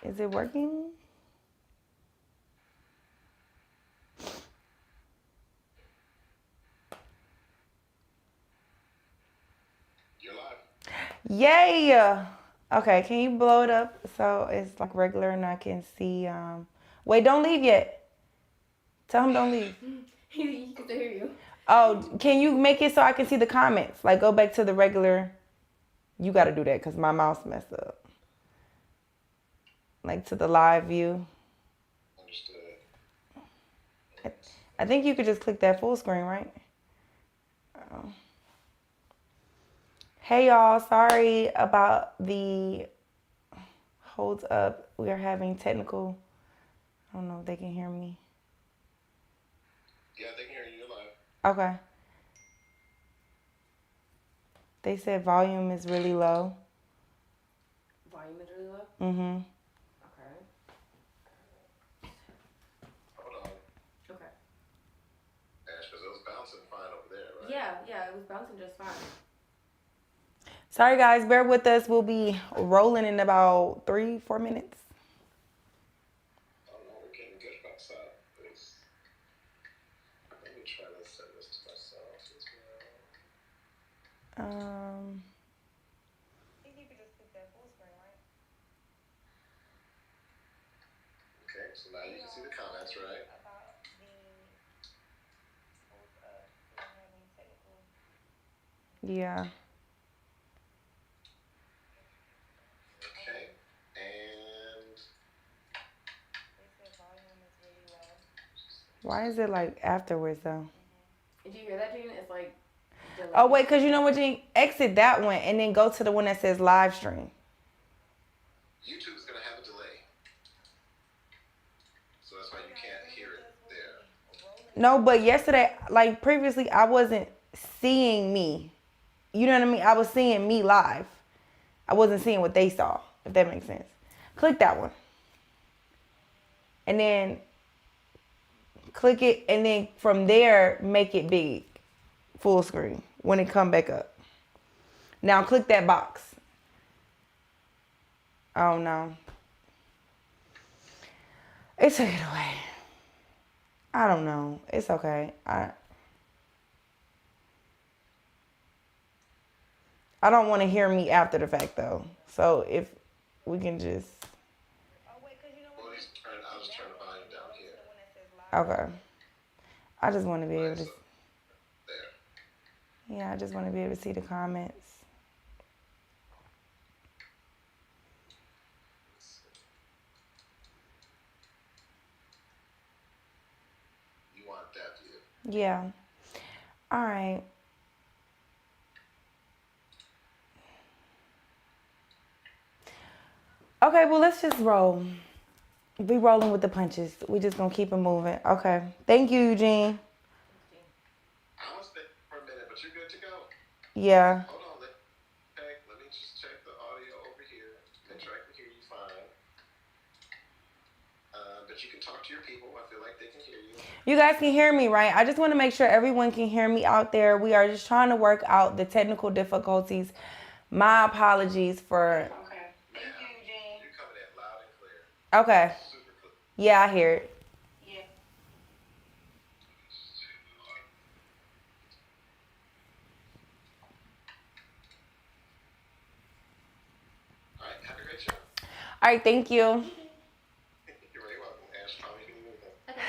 Is it working? You're live. Yay! Okay, can you blow it up so it's like regular and I can see? Wait, don't leave yet. Tell him don't leave. He can still hear you. Oh, can you make it so I can see the comments? Like, go back to the regular. You got to do that because my mouse messed up. Like, to the live view. Understood. I think you could just click that full screen, right? Oh. Hey, y'all. Sorry about the holds up. We are having technical. I don't know if they can hear me. Yeah, they can hear you. You're live. Okay. They said volume is really low. Volume is really low? Mm-hmm. Okay. Hold on. Okay. Ash, because it was bouncing fine over there, right? Yeah, it was bouncing just fine. Sorry, guys. Bear with us. We'll be rolling in about 3-4 minutes. Oh, no, we're getting good about that. Let me try to send this to myself as well. I think you could just click that full screen, right? Okay, so now you can see the comments, right? About the holds up. We're having technical. Yeah. Okay, and They said volume is really low. Why is it like afterwards though? Did you hear that, Gene? It's like delayed. Oh wait, cause you know what, Gene? Exit that one and then go to the one that says live stream. YouTube is going to have a delay. So that's why you can't hear it there. No, but yesterday, like previously, I wasn't seeing me. You know what I mean? I was seeing me live. I wasn't seeing what they saw, if that makes sense. Click that one. And then click it, and then from there, make it big. Full screen when it come back up. Now click that box. Oh no. It took it away. I don't know. It's okay. I don't want to hear me after the fact though. So if we can just. Well, I'll just turn the volume down here. Okay. I just want to be able to. So, there. Yeah, I just want to be able to see the comments. You want that view? Yeah. All right. Okay, well, let's just roll. Be rolling with the punches. We just gonna keep it moving. Okay. Thank you, Eugene. I was there for a minute, but you're good to go. Yeah. Hold on, let me just check the audio over here. Make sure I can hear you fine. But you can talk to your people. I feel like they can hear you. You guys can hear me, right? I just want to make sure everyone can hear me out there. We are just trying to work out the technical difficulties. My apologies for. Okay. Thank you, Eugene. You're coming in loud and clear. Okay. Super clear. Yeah, I hear it. Yeah. All right. Have a great show. All right. Thank you. You're very welcome. Ash, call me if you need anything. Okay.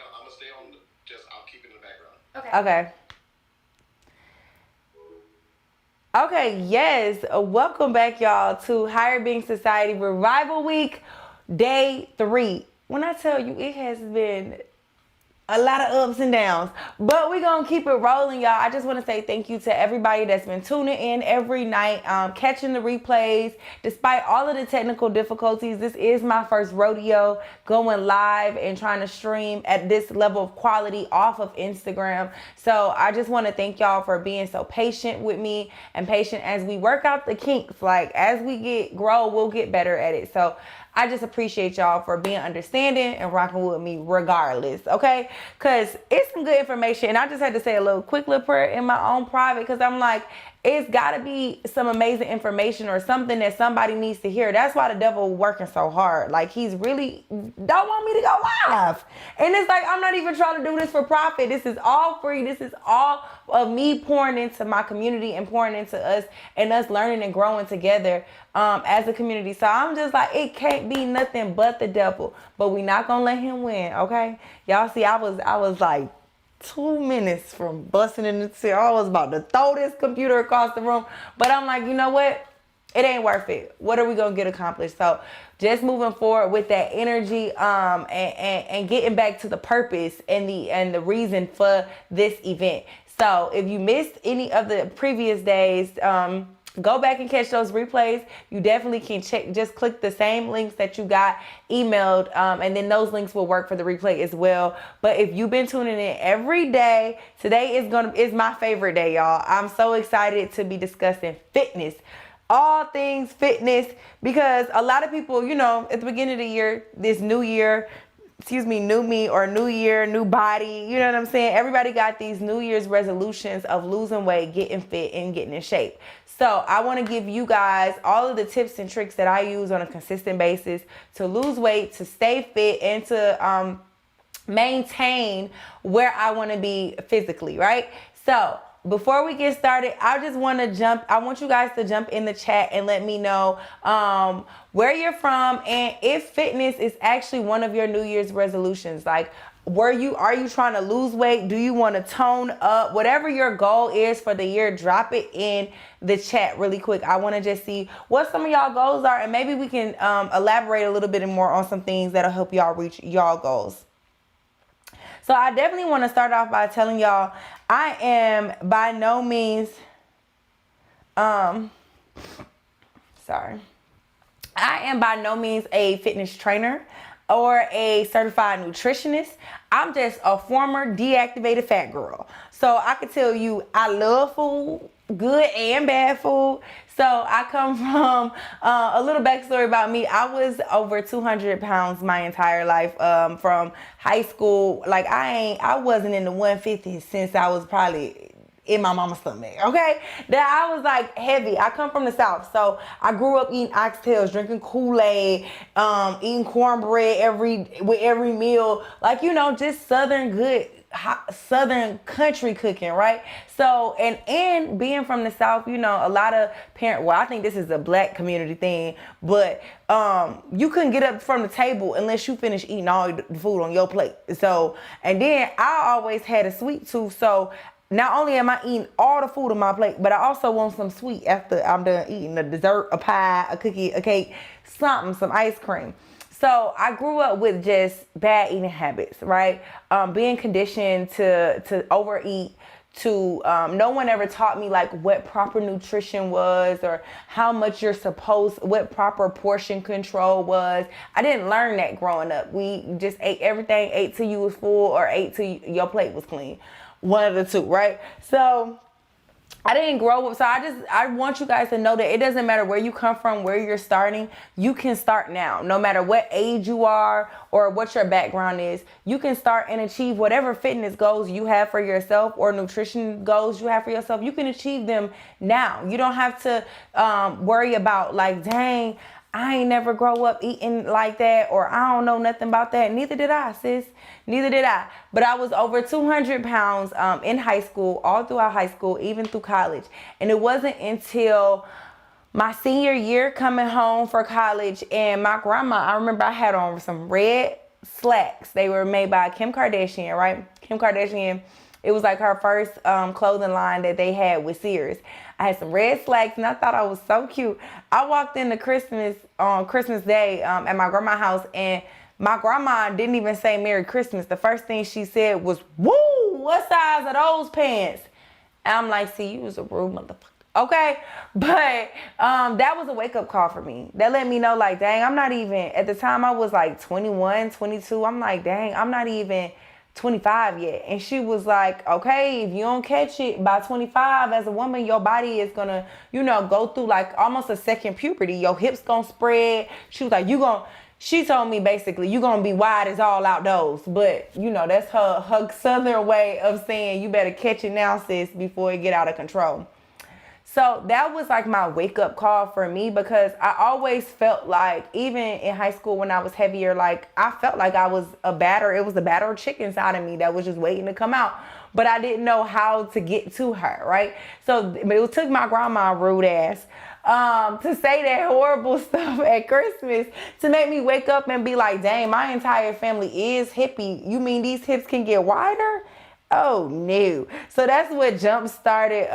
I'm gonna stay on. I'll keep it in the background. Okay. Okay. Okay, yes. Welcome back, y'all, to Higher Being Society Revival Week, Day 3. When I tell you, it has been a lot of ups and downs, but we're gonna keep it rolling, y'all. I just want to say thank you to everybody that's been tuning in every night, catching the replays despite all of the technical difficulties. This is my first rodeo going live and trying to stream at this level of quality off of Instagram. So I just want to thank y'all for being so patient with me and patient as we work out the kinks. Like, as we grow, we'll get better at it. So I just appreciate y'all for being understanding and rocking with me regardless, okay? Because it's some good information. And I just had to say a quick little prayer in my own private, because I'm like, it's got to be some amazing information or something that somebody needs to hear. That's why the devil working so hard. Like, he's really don't want me to go live. And it's like, I'm not even trying to do this for profit. This is all free. This is all of me pouring into my community and pouring into us and us learning and growing together as a community. So I'm just like, it can't be nothing but the devil. But we not going to let him win, okay? Y'all see, I was like 2 minutes from busting in the chair. I was about to throw this computer across the room. But I'm like, you know what? It ain't worth it. What are we going to get accomplished? So just moving forward with that energy and getting back to the purpose and the reason for this event. So if you missed any of the previous days, go back and catch those replays. You definitely can check. Just click the same links that you got emailed, and then those links will work for the replay as well. But if you've been tuning in every day, today is my favorite day, y'all. I'm so excited to be discussing fitness, all things fitness, because a lot of people, you know, at the beginning of the year, this new year, new me or new year, new body, you know what I'm saying? Everybody got these New Year's resolutions of losing weight, getting fit, and getting in shape. So I want to give you guys all of the tips and tricks that I use on a consistent basis to lose weight, to stay fit, and to maintain where I want to be physically, right? So before we get started, I want you guys to jump in the chat and let me know where you're from and if fitness is actually one of your New Year's resolutions. Like, are you trying to lose weight? Do you want to tone up? Whatever your goal is for the year, drop it in the chat really quick. I want to just see what some of y'all goals are, and maybe we can elaborate a little bit more on some things that'll help y'all reach y'all goals. So I definitely want to start off by telling y'all I am by no means, I am by no means a fitness trainer or a certified nutritionist. I'm just a former deactivated fat girl. So I can tell you I love food, good and bad food. So I come from a little backstory about me. I was over 200 pounds my entire life, from high school. Like, I wasn't in the 150s since I was probably in my mama's stomach, okay? That I was like heavy. I come from the South, so I grew up eating oxtails, drinking Kool-Aid, eating cornbread with every meal. Like, you know, just Southern good, hot Southern country cooking, right? So, and being from the South, you know, a lot of I think this is a black community thing, but you couldn't get up from the table unless you finish eating all the food on your plate. So, and then I always had a sweet tooth, so not only am I eating all the food on my plate, but I also want some sweet after I'm done eating a dessert, a pie, a cookie, a cake, some ice cream. So I grew up with just bad eating habits, right? Being conditioned to overeat, no one ever taught me like what proper nutrition was or how much what proper portion control was. I didn't learn that growing up. We just ate everything, ate till you was full or ate till your plate was clean. One of the two, right? So I didn't grow up. So I want you guys to know that it doesn't matter where you come from, where you're starting. You can start now. No matter what age you are or what your background is, you can start and achieve whatever fitness goals you have for yourself or nutrition goals you have for yourself. You can achieve them now. You don't have to worry about like, dang, I ain't never grow up eating like that, or I don't know nothing about that. Neither did I, sis. Neither did I. But I was over 200 pounds in high school, all throughout high school, even through college. And it wasn't until my senior year coming home for college, and my grandma, I remember I had on some red slacks. They were made by Kim Kardashian, right? Kim Kardashian. It was like her first clothing line that they had with Sears. I had some red slacks and I thought I was so cute. I walked into Christmas on Christmas Day at my grandma's house, and my grandma didn't even say Merry Christmas. The first thing she said was, "Woo, what size are those pants?" And I'm like, see, you was a rude motherfucker. Okay, but that was a wake-up call for me. That let me know, like, dang, I'm not even, at the time I was like 21, 22. I'm like, dang, I'm not even 25 yet. And she was like, okay, if you don't catch it by 25 as a woman, your body is gonna, you know, go through like almost a second puberty. Your hips gonna spread. She was like, she told me basically, you're gonna be wide as all outdoors. But you know, that's her Southern way of saying you better catch it now, sis, before it get out of control. So that was like my wake up call for me, because I always felt like, even in high school when I was heavier, like I felt like I was it was a battered chicken side of me that was just waiting to come out. But I didn't know how to get to her, right? So it took my grandma, rude ass, to say that horrible stuff at Christmas to make me wake up and be like, dang, my entire family is hippie. You mean these hips can get wider? Oh no. So that's what jump started.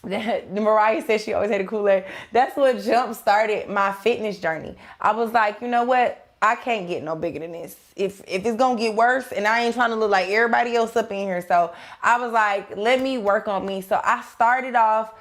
Mariah said she always had a Kool-Aid. That's what jump started my fitness journey. I was like, you know what? I can't get no bigger than this. If it's gonna get worse, and I ain't trying to look like everybody else up in here. So I was like, let me work on me. So I started off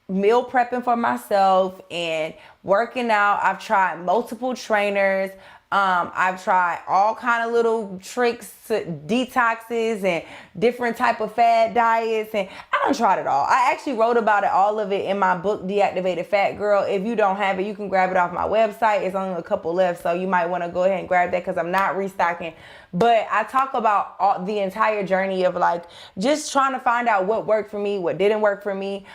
meal prepping for myself and working out. I've tried multiple trainers. I've tried all kind of little tricks, detoxes, and different type of fad diets, and I done tried it all. I actually wrote about it, all of it, in my book, Deactivated Fat Girl. If you don't have it, you can grab it off my website. It's only a couple left, so you might want to go ahead and grab that, because I'm not restocking. But I talk about the entire journey of like just trying to find out what worked for me, what didn't work for me,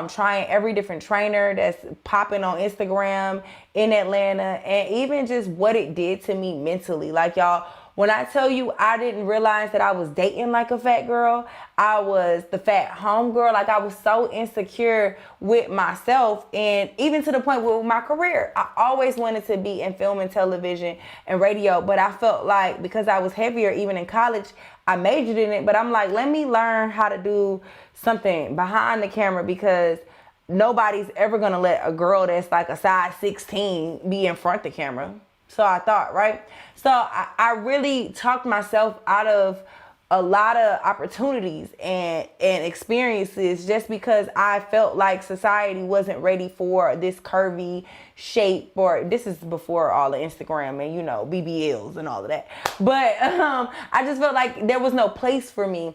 trying every different trainer that's popping on Instagram in Atlanta, and even just what it did to me mentally. Like, y'all, when I tell you I didn't realize that I was dating like a fat girl, I was the fat home girl. Like, I was so insecure with myself, and even to the point with my career. I always wanted to be in film and television and radio, but I felt like because I was heavier, even in college, I majored in it. But I'm like, let me learn how to do something behind the camera, because nobody's ever gonna let a girl that's like a size 16 be in front of the camera. So I thought, right? So I really talked myself out of a lot of opportunities and experiences, just because I felt like society wasn't ready for this curvy shape. Or this is before all the Instagram and, you know, BBLs and all of that. But I just felt like there was no place for me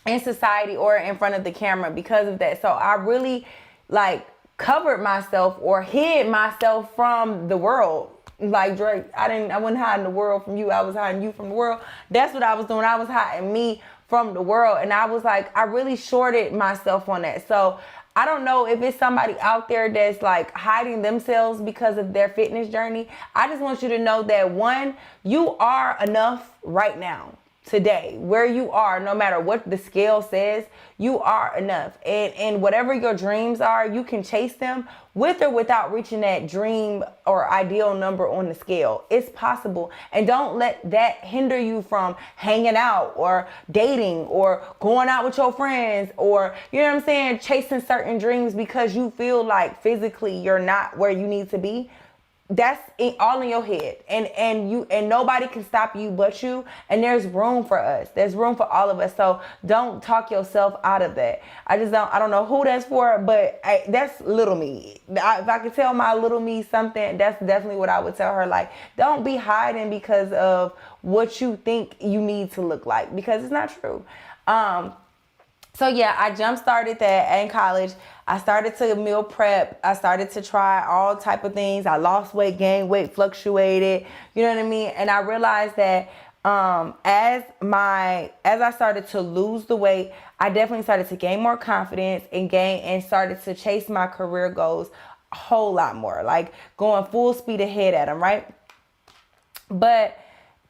in society or in front of the camera because of that. So I really like covered myself or hid myself from the world. Like Drake, I wasn't hiding the world from you. I was hiding you from the world. That's what I was doing. I was hiding me from the world. And I was like, I really shorted myself on that. So I don't know if it's somebody out there that's like hiding themselves because of their fitness journey. I just want you to know that, one, you are enough right now. Today, where you are, no matter what the scale says, you are enough. And whatever your dreams are, you can chase them with or without reaching that dream or ideal number on the scale. It's possible. And don't let that hinder you from hanging out or dating or going out with your friends, or, you know what I'm saying, chasing certain dreams because you feel like physically you're not where you need to be. That's all in your head, and nobody can stop you but you. And there's room for us. There's room for all of us. So don't talk yourself out of that. I don't know who that's for, but that's little me. If I could tell my little me something, that's definitely what I would tell her. Like, don't be hiding because of what you think you need to look like, because it's not true. So yeah, I jump started that in college. I started to meal prep. I started to try all type of things. I lost weight, gained weight, fluctuated. You know what I mean? And I realized that as I started to lose the weight, I definitely started to gain more confidence and started to chase my career goals a whole lot more, like going full speed ahead at them, right? But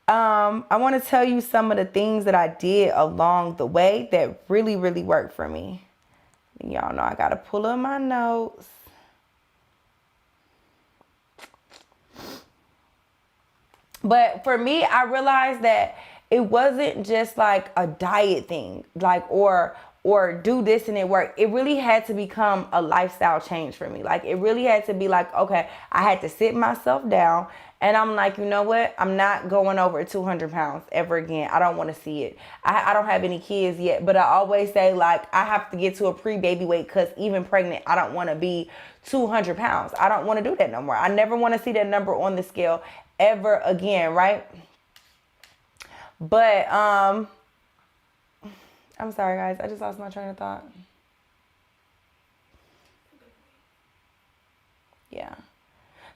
I want to tell you some of the things that I did along the way that really, really worked for me. Y'all know I got to pull up my notes. But for me, I realized that it wasn't just like a diet thing, like, or do this and it worked. It really had to become a lifestyle change for me. Like, it really had to be like, okay, I had to sit myself down and I'm like, you know what? I'm not going over 200 pounds ever again. I don't want to see it. I don't have any kids yet, but I always say, like, I have to get to a pre-baby weight, because even pregnant, I don't want to be 200 pounds. I don't want to do that no more. I never want to see that number on the scale ever again, right? But I'm sorry, guys. I just lost my train of thought. Yeah.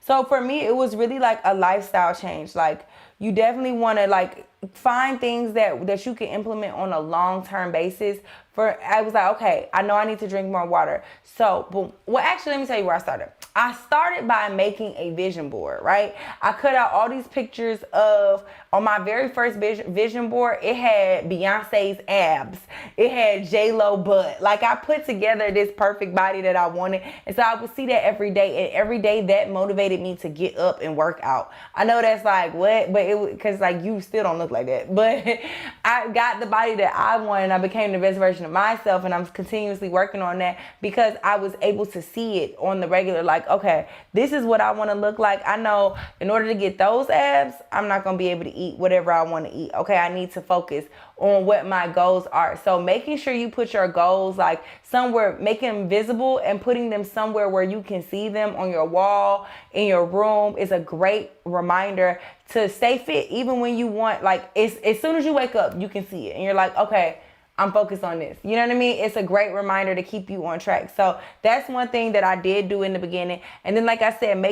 So for me, it was really like a lifestyle change. Like you definitely want to like find things that you can implement on a long-term basis. I was like, okay, I know I need to drink more water. So, boom. Well, actually, let me tell you where I started. I started by making a vision board, right? I cut out all these pictures on my very first vision board, it had Beyonce's abs. It had J-Lo butt. Like I put together this perfect body that I wanted. And so I would see that every day. And every day that motivated me to get up and work out. I know that's like, what? But it was, cause like you still don't look like that. But I got the body that I wanted. I became the best version of myself. And I'm continuously working on that because I was able to see it on the regular. Like, okay, this is what I want to look like. I know in order to get those abs, I'm not going to be able to eat whatever I want to eat. Okay, I need to focus on what my goals are. So making sure you put your goals like somewhere, making them visible and putting them somewhere where you can see them on your wall, in your room is a great reminder to stay fit. Even when you want, like, as soon as you wake up, you can see it. And you're like, okay, I'm focused on this. You know what I mean? It's a great reminder to keep you on track. So that's one thing that I did do in the beginning. And then, like I said,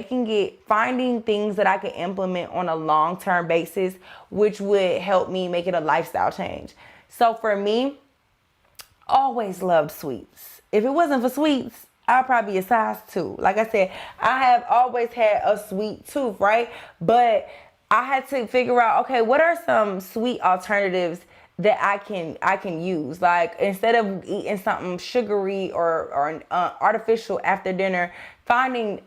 finding things that I could implement on a long-term basis, which would help me make it a lifestyle change. So for me, always loved sweets. If it wasn't for sweets, I'd probably be a size 2. Like I said, I have always had a sweet tooth, right? But I had to figure out, okay, what are some sweet alternatives that I can use? Like instead of eating something sugary or artificial after dinner, finding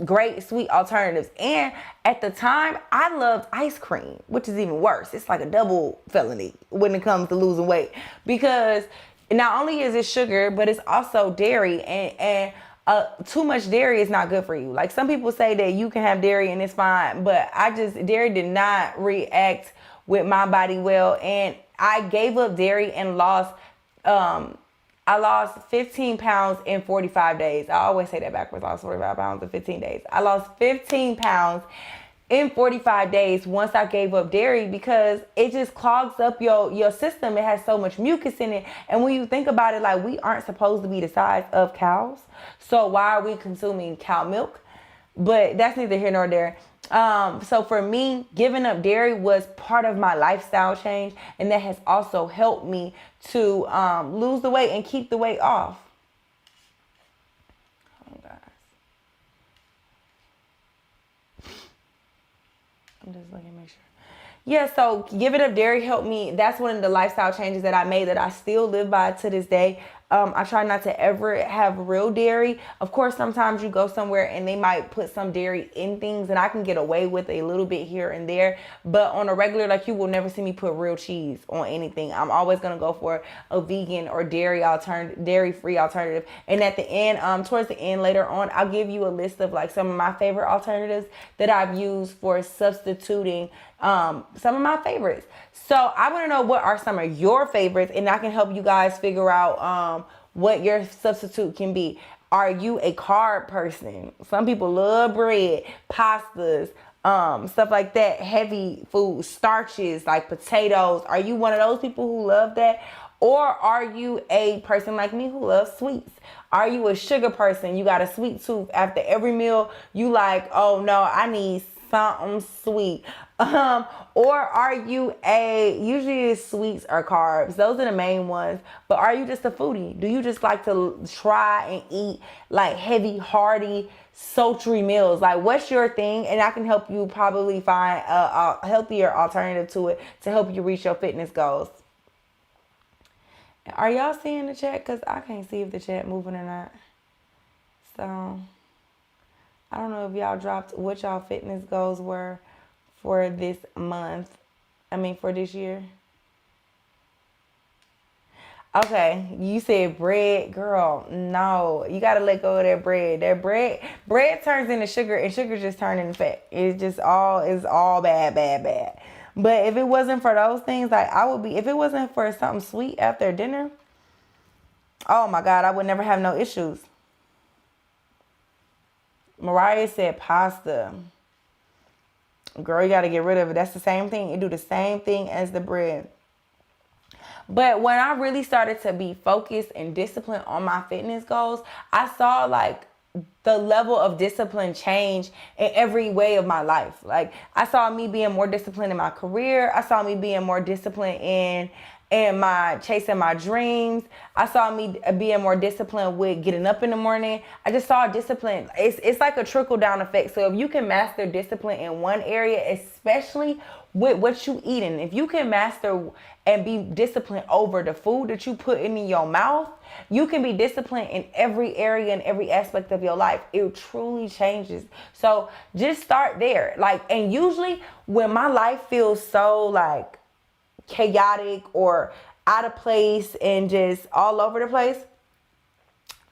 great sweet alternatives. And at the time, I loved ice cream, which is even worse. It's like a double felony when it comes to losing weight because not only is it sugar, but it's also dairy, and too much dairy is not good for you. Like some people say that you can have dairy and it's fine, but dairy did not react with my body well, and I gave up dairy and I lost 15 pounds in 45 days. I always say that backwards. I lost 45 pounds in 15 days. I lost 15 pounds in 45 days once I gave up dairy because it just clogs up your system. It has so much mucus in it. And when you think about it, like we aren't supposed to be the size of cows. So why are we consuming cow milk? But that's neither here nor there. So for me, giving up dairy was part of my lifestyle change. And that has also helped me to lose the weight and keep the weight off. Oh, guys. I'm just looking to make sure. Yeah, so giving up dairy helped me. That's one of the lifestyle changes that I made that I still live by to this day. I try not to ever have real dairy. Of course, sometimes you go somewhere and they might put some dairy in things and I can get away with a little bit here and there. But on a regular, like you will never see me put real cheese on anything. I'm always going to go for a vegan or dairy-free alternative. And at the end, towards the end later on, I'll give you a list of like some of my favorite alternatives that I've used for substituting some of my favorites. So I want to know what are some of your favorites, and I can help you guys figure out what your substitute can be. Are you a carb person? Some people love bread, pastas, stuff like that, heavy food, starches like potatoes. Are you one of those people who love that? Or are you a person like me who loves sweets? Are you a sugar person? You got a sweet tooth. After every meal, you like, oh no, I need something sweet. Or are you usually sweets or carbs? Those are the main ones. But are you just a foodie? Do you just like to try and eat like heavy, hearty, sultry meals? Like what's your thing? And I can help you probably find a healthier alternative to it to help you reach your fitness goals. Are y'all seeing the chat? Because I can't see if the chat moving or not. So I don't know if y'all dropped what y'all fitness goals were for this month. For this year. Okay, you said bread, girl. No, you gotta let go of that bread. That bread turns into sugar, and sugar just turns into fat. It's all bad. But if it wasn't for those things, like if it wasn't for something sweet after dinner, oh my God, I would never have no issues. Mariah said pasta. Girl, you got to get rid of it. That's the same thing. It do the same thing as the bread. But when I really started to be focused and disciplined on my fitness goals, I saw like the level of discipline change in every way of my life. Like I saw me being more disciplined in my career. I saw me being more disciplined in my chasing my dreams. I saw me being more disciplined with getting up in the morning. I just saw discipline. It's like a trickle down effect. So if you can master discipline in one area, especially with what you eating, if you can master and be disciplined over the food that you put in your mouth, you can be disciplined in every area and every aspect of your life. It truly changes. So just start there. Like, and usually when my life feels so like chaotic or out of place and just all over the place,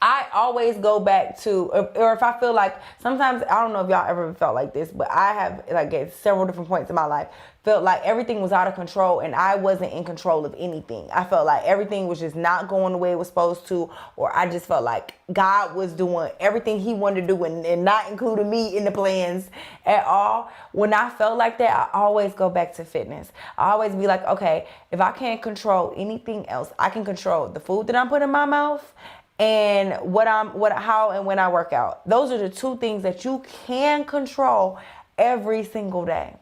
I always go back to, or if I feel like, sometimes, I don't know if y'all ever felt like this, but I have, like, at several different points in my life, felt like everything was out of control and I wasn't in control of anything. I felt like everything was just not going the way it was supposed to, or I just felt like God was doing everything he wanted to do and not including me in the plans at all. When I felt like that, I always go back to fitness. I always be like, okay, if I can't control anything else, I can control the food that I'm putting in my mouth and how and when I work out. Those are the two things that you can control every single day.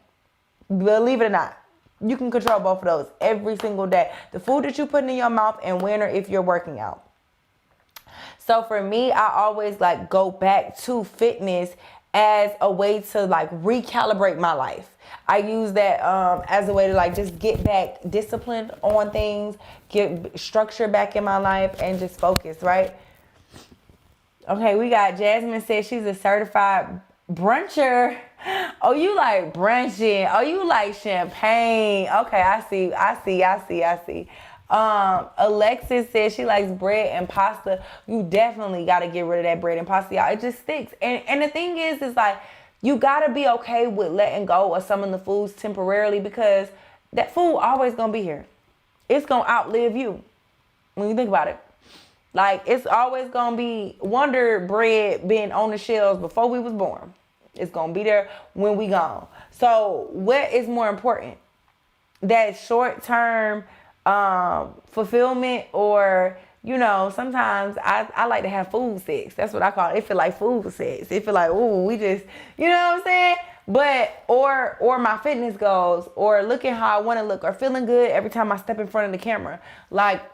Believe it or not, you can control both of those every single day. The food that you put in your mouth and when or if you're working out. So for me, I always like go back to fitness as a way to like recalibrate my life. I use that as a way to like just get back disciplined on things, get structure back in my life, and just focus, right? Okay, we got Jasmine says she's a certified bruncher. Oh, you like brunching. Oh, you like champagne. Okay, I see. Alexis says she likes bread and pasta. You definitely got to get rid of that bread and pasta, y'all. It just sticks. And the thing is like, you got to be okay with letting go of some of the foods temporarily, because that food always going to be here. It's going to outlive you when you think about it. Like, it's always going to be Wonder Bread being on the shelves before we was born. It's going to be there when we gone. So what is more important? That short-term fulfillment, or, you know, sometimes I like to have food sex. That's what I call it. It feel like food sex. It feel like, ooh, we just, you know what I'm saying? But, or my fitness goals, or looking how I want to look, or feeling good every time I step in front of the camera. Like,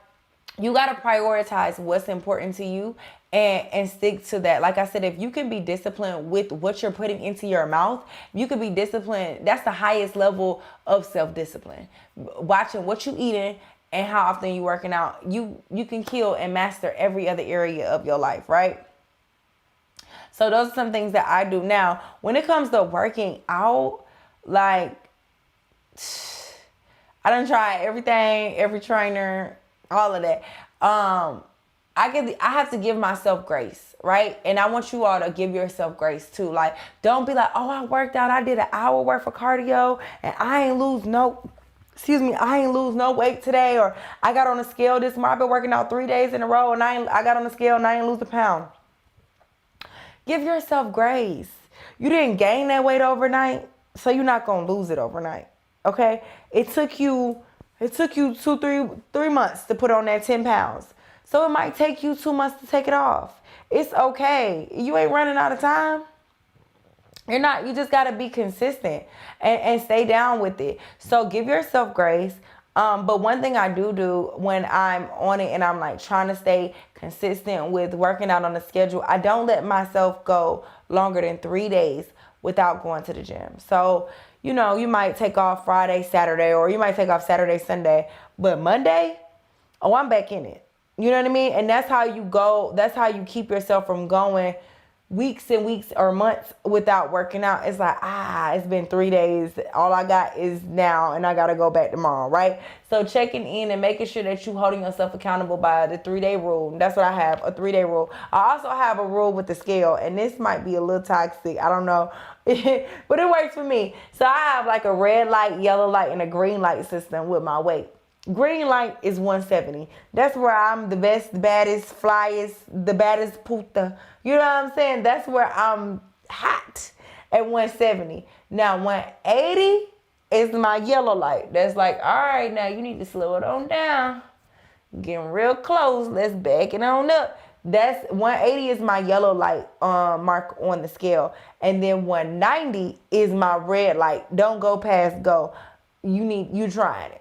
you got to prioritize what's important to you and stick to that. Like I said, if you can be disciplined with what you're putting into your mouth, you can be disciplined. That's the highest level of self-discipline. Watching what you eating and how often you working out, you can kill and master every other area of your life, right? So those are some things that I do. Now, when it comes to working out, like, I done tried everything, every trainer, all of that. I have to give myself grace, right? And I want you all to give yourself grace too. Like, don't be like, oh, I worked out, I did an hour worth of cardio and I ain't lose no weight today, or I got on the scale this month. I've been working out 3 days in a row and I got on the scale and I ain't lose a pound. Give yourself grace. You didn't gain that weight overnight, so you're not gonna lose it overnight. Okay? It took you 3 months to put on that 10 pounds. So it might take you 2 months to take it off. It's okay. You ain't running out of time. You just got to be consistent and stay down with it. So give yourself grace. But one thing I do when I'm on it and I'm like trying to stay consistent with working out on a schedule, I don't let myself go longer than 3 days without going to the gym. So, you know, you might take off Friday, Saturday, or you might take off Saturday, Sunday, but Monday, oh, I'm back in it. You know what I mean? And that's how you go. That's how you keep yourself from going weeks and weeks or months without working out. It's like, it's been 3 days. All I got is now, and I got to go back tomorrow, right? So checking in and making sure that you holding yourself accountable by the 3-day rule. That's what I have, a 3-day rule. I also have a rule with the scale, and this might be a little toxic. I don't know. But it works for me. So I have like a red light, yellow light, and a green light system with my weight. Green light is 170. That's where I'm the best, the baddest, flyest, the baddest puta. You know what I'm saying? That's where I'm hot at 170. Now 180 is my yellow light. That's like, all right, now you need to slow it on down. Getting real close. Let's back it on up. That's 180 is my yellow light mark on the scale, and then 190 is my red light. Don't go past go. You trying it.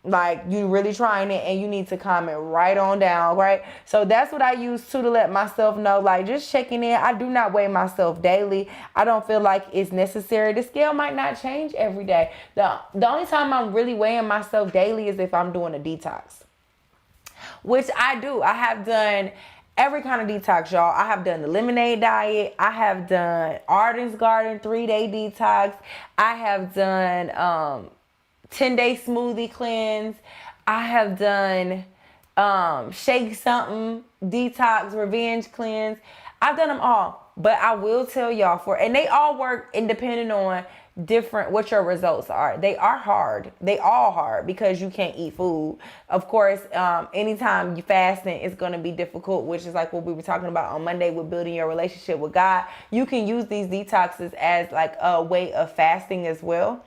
Like, you really trying it, and you need to comment right on down, right? So that's what I use too, to let myself know, like, just checking in. I do not weigh myself daily. I don't feel like it's necessary. The scale might not change every day. The only time I'm really weighing myself daily is if I'm doing a detox, which I do. I have done every kind of detox, y'all. I have done the lemonade diet. I have done Arden's Garden 3-day detox. I have done 10-day smoothie cleanse. I have done shake something, detox, revenge cleanse. I've done them all. But I will tell y'all, and they all work independent on different what your results are. They are hard. They all hard because you can't eat food. Of course, anytime you fasting, it's going to be difficult, which is like what we were talking about on Monday with building your relationship with God. You can use these detoxes as like a way of fasting as well,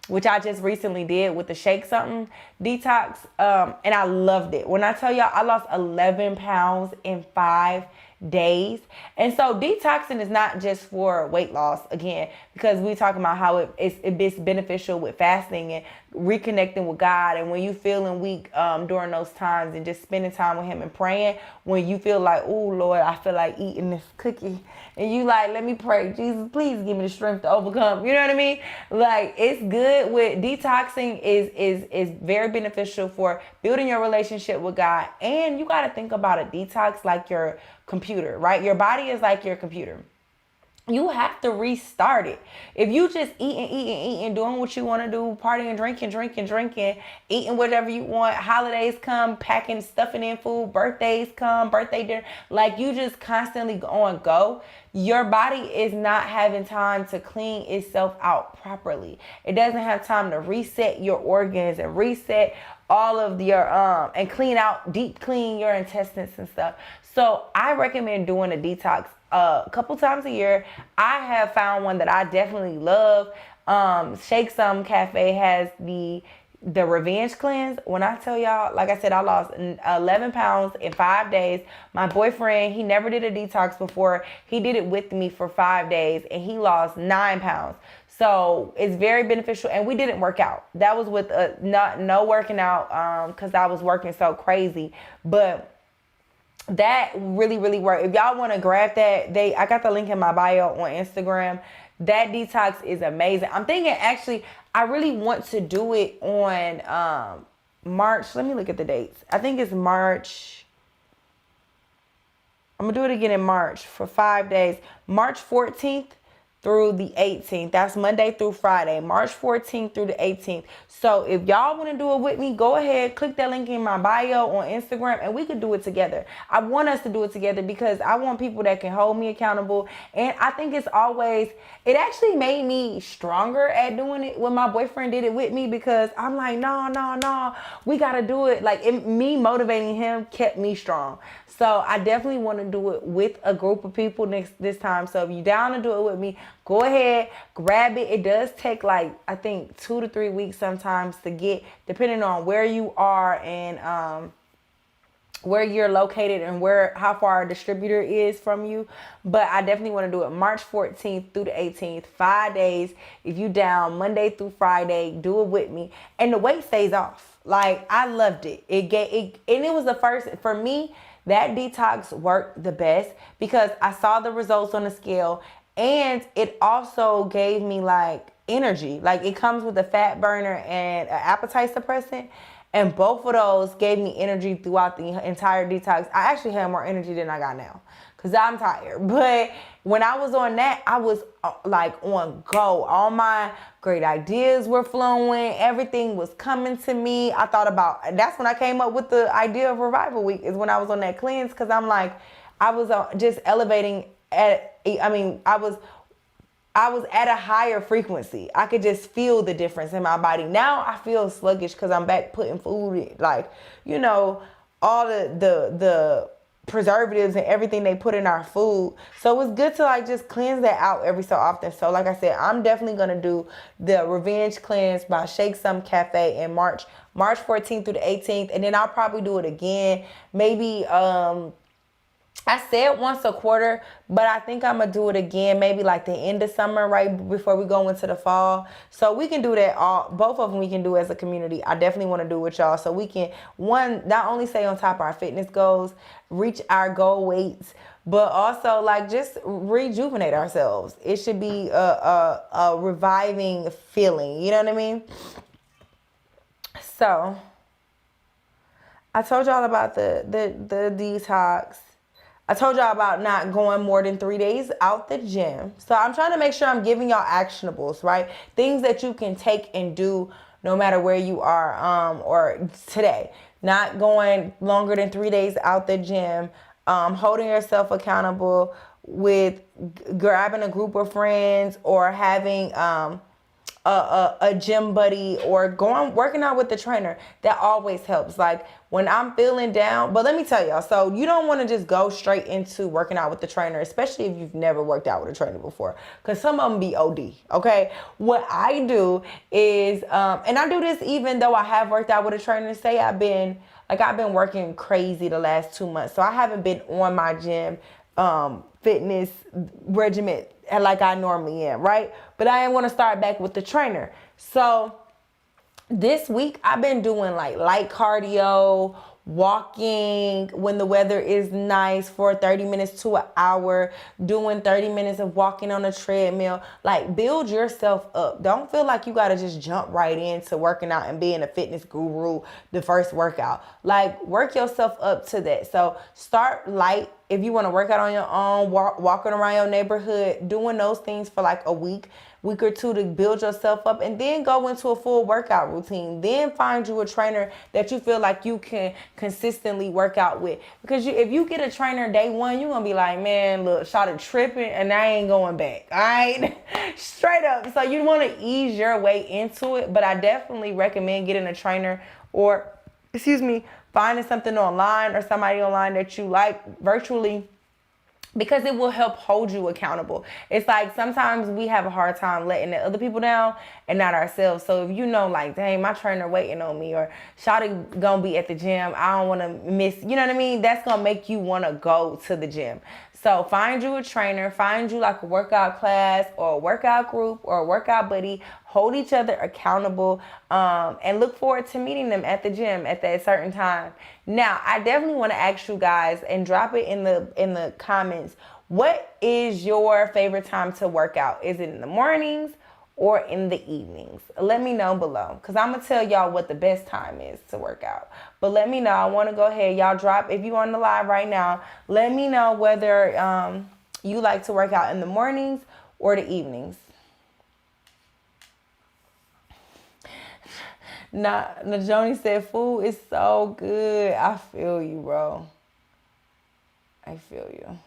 which I just recently did with the shake something detox. And I loved it. When I tell y'all, I lost 11 pounds in 5 days. And so detoxing is not just for weight loss, again, because we talking about how it's beneficial with fasting and reconnecting with God. And when you feeling weak during those times, and just spending time with him and praying, when you feel like, oh Lord, I feel like eating this cookie, and you like, let me pray, Jesus, please give me the strength to overcome. You know what I mean? Like, it's good with detoxing is very beneficial for building your relationship with God. And you got to think about a detox like your computer, right? Your body is like your computer. You have to restart it. If you just eating, doing what you want to do, partying, drinking, eating whatever you want, holidays come, packing, stuffing in food, birthdays come, birthday dinner, like you just constantly on go, your body is not having time to clean itself out properly. It doesn't have time to reset your organs and reset all of your and deep clean your intestines and stuff. So I recommend doing a detox a couple times a year. I have found one that I definitely love. Shake Some Cafe has the revenge cleanse. When I tell y'all, like I said, I lost 11 pounds in 5 days. My boyfriend, he never did a detox before. He did it with me for 5 days, and he lost 9 pounds. So it's very beneficial, and we didn't work out. That was with no working out because I was working so crazy. But that really worked. If y'all want to grab that, I got the link in my bio on Instagram. That detox is amazing. I'm thinking, actually, I really want to do it on March. Let me look at the dates. I think it's March. I'm going to do it again in March for 5 days. March 14th through the 18th. That's Monday through Friday, March 14th through the 18th. So if y'all want to do it with me, go ahead, click that link in my bio on Instagram, and we could do it together. I want us to do it together because I want people that can hold me accountable. And I think it actually made me stronger at doing it when my boyfriend did it with me, because I'm like, no, we got to do it. Like, me motivating him kept me strong. So I definitely want to do it with a group of people this time. So if you're down to do it with me, go ahead, grab it. It does take, like, I think 2 to 3 weeks sometimes to get, depending on where you are and where you're located and how far a distributor is from you. But I definitely want to do it March 14th through the 18th, 5 days. If you down Monday through Friday, do it with me. And the weight stays off. Like, I loved it. And it was the first, for me, that detox worked the best because I saw the results on the scale, and it also gave me like energy. Like, it comes with a fat burner and an appetite suppressant, and both of those gave me energy throughout the entire detox. I actually had more energy than I got now because I'm tired. But when I was on that, I was like on go. All my great ideas were flowing. Everything was coming to me. That's when I came up with the idea of Revival Week, is when I was on that cleanse, because I'm like, I was just elevating I was at a higher frequency. I could just feel the difference in my body. Now I feel sluggish because I'm back putting food in, like, all the preservatives and everything they put in our food. So it's good to like just cleanse that out every so often. So like I said, I'm definitely going to do the Revenge Cleanse by Shake Some Cafe in March 14th through the 18th. And then I'll probably do it again. Maybe I said once a quarter, but I think I'm gonna do it again, maybe like the end of summer, right before we go into the fall. So we can do that all, both of them we can do as a community. I definitely want to do it with y'all, so we can, one, not only stay on top of our fitness goals, reach our goal weights, but also like just rejuvenate ourselves. It should be a reviving feeling. You know what I mean? So I told y'all about the detox. I told y'all about not going more than 3 days out the gym. So I'm trying to make sure I'm giving y'all actionables, right? Things that you can take and do no matter where you are, or today. Not going longer than 3 days out the gym, holding yourself accountable with grabbing a group of friends or having a gym buddy or working out with the trainer. That always helps. Like when I'm feeling down, but let me tell y'all, so you don't want to just go straight into working out with the trainer, especially if you've never worked out with a trainer before, because some of them be OD. Okay, what I do is and I do this even though I have worked out with a trainer. Say I've been working crazy the last 2 months, so I haven't been on my gym fitness regimen like I normally am, right? But I am going to start back with the trainer. So this week I've been doing like light cardio, walking when the weather is nice for 30 minutes to an hour, doing 30 minutes of walking on a treadmill. Like build yourself up. Don't feel like you got to just jump right into working out and being a fitness guru the first workout. Like work yourself up to that. So start light. If you want to work out on your own, walking around your neighborhood, doing those things for like a week or two to build yourself up, and then go into a full workout routine. Then find you a trainer that you feel like you can consistently work out with. Because if you get a trainer day one, you're going to be like, man, look, shawty tripping and I ain't going back. All right? Straight up. So you want to ease your way into it, but I definitely recommend getting a trainer or, finding something online or somebody online that you like virtually, because it will help hold you accountable. It's like sometimes we have a hard time letting the other people down and not ourselves. So if you know like, dang, my trainer waiting on me, or shawty gonna be at the gym, I don't want to miss, you know what I mean? That's gonna make you want to go to the gym. So find you a trainer, find you like a workout class or a workout group or a workout buddy. Hold each other accountable, and look forward to meeting them at the gym at that certain time. Now, I definitely want to ask you guys and drop it in the comments. What is your favorite time to work out? Is it in the mornings or in the evenings? Let me know below, because I'm going to tell y'all what the best time is to work out. But let me know. I want to go ahead. Y'all drop, if you're on the live right now, let me know whether you like to work out in the mornings or the evenings. Najoni said, food is so good. I feel you, bro. I feel you.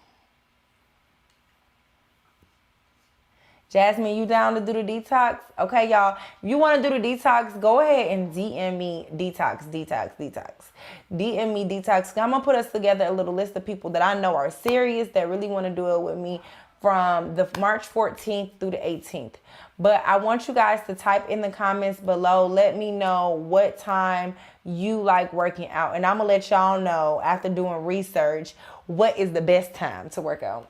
Jasmine, you down to do the detox? Okay, y'all. If you want to do the detox, go ahead and DM me detox. DM me detox. I'm going to put us together a little list of people that I know are serious, that really want to do it with me from the March 14th through the 18th. But I want you guys to type in the comments below. Let me know what time you like working out. And I'm going to let y'all know, after doing research, what is the best time to work out.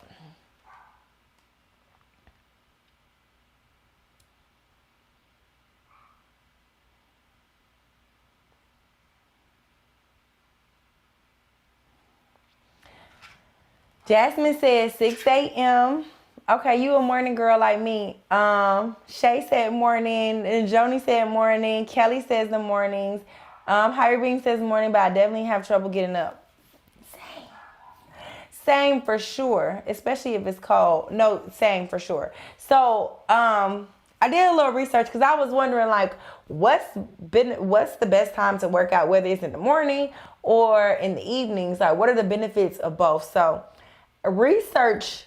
Jasmine said 6 a.m. Okay, you a morning girl like me. Shay said morning, and Joni said morning. Kelly says the mornings. Hyrie Bean says morning, but I definitely have trouble getting up. Same for sure, especially if it's cold. No, same for sure. So I did a little research because I was wondering like what's the best time to work out, whether it's in the morning or in the evenings. Like what are the benefits of both? So research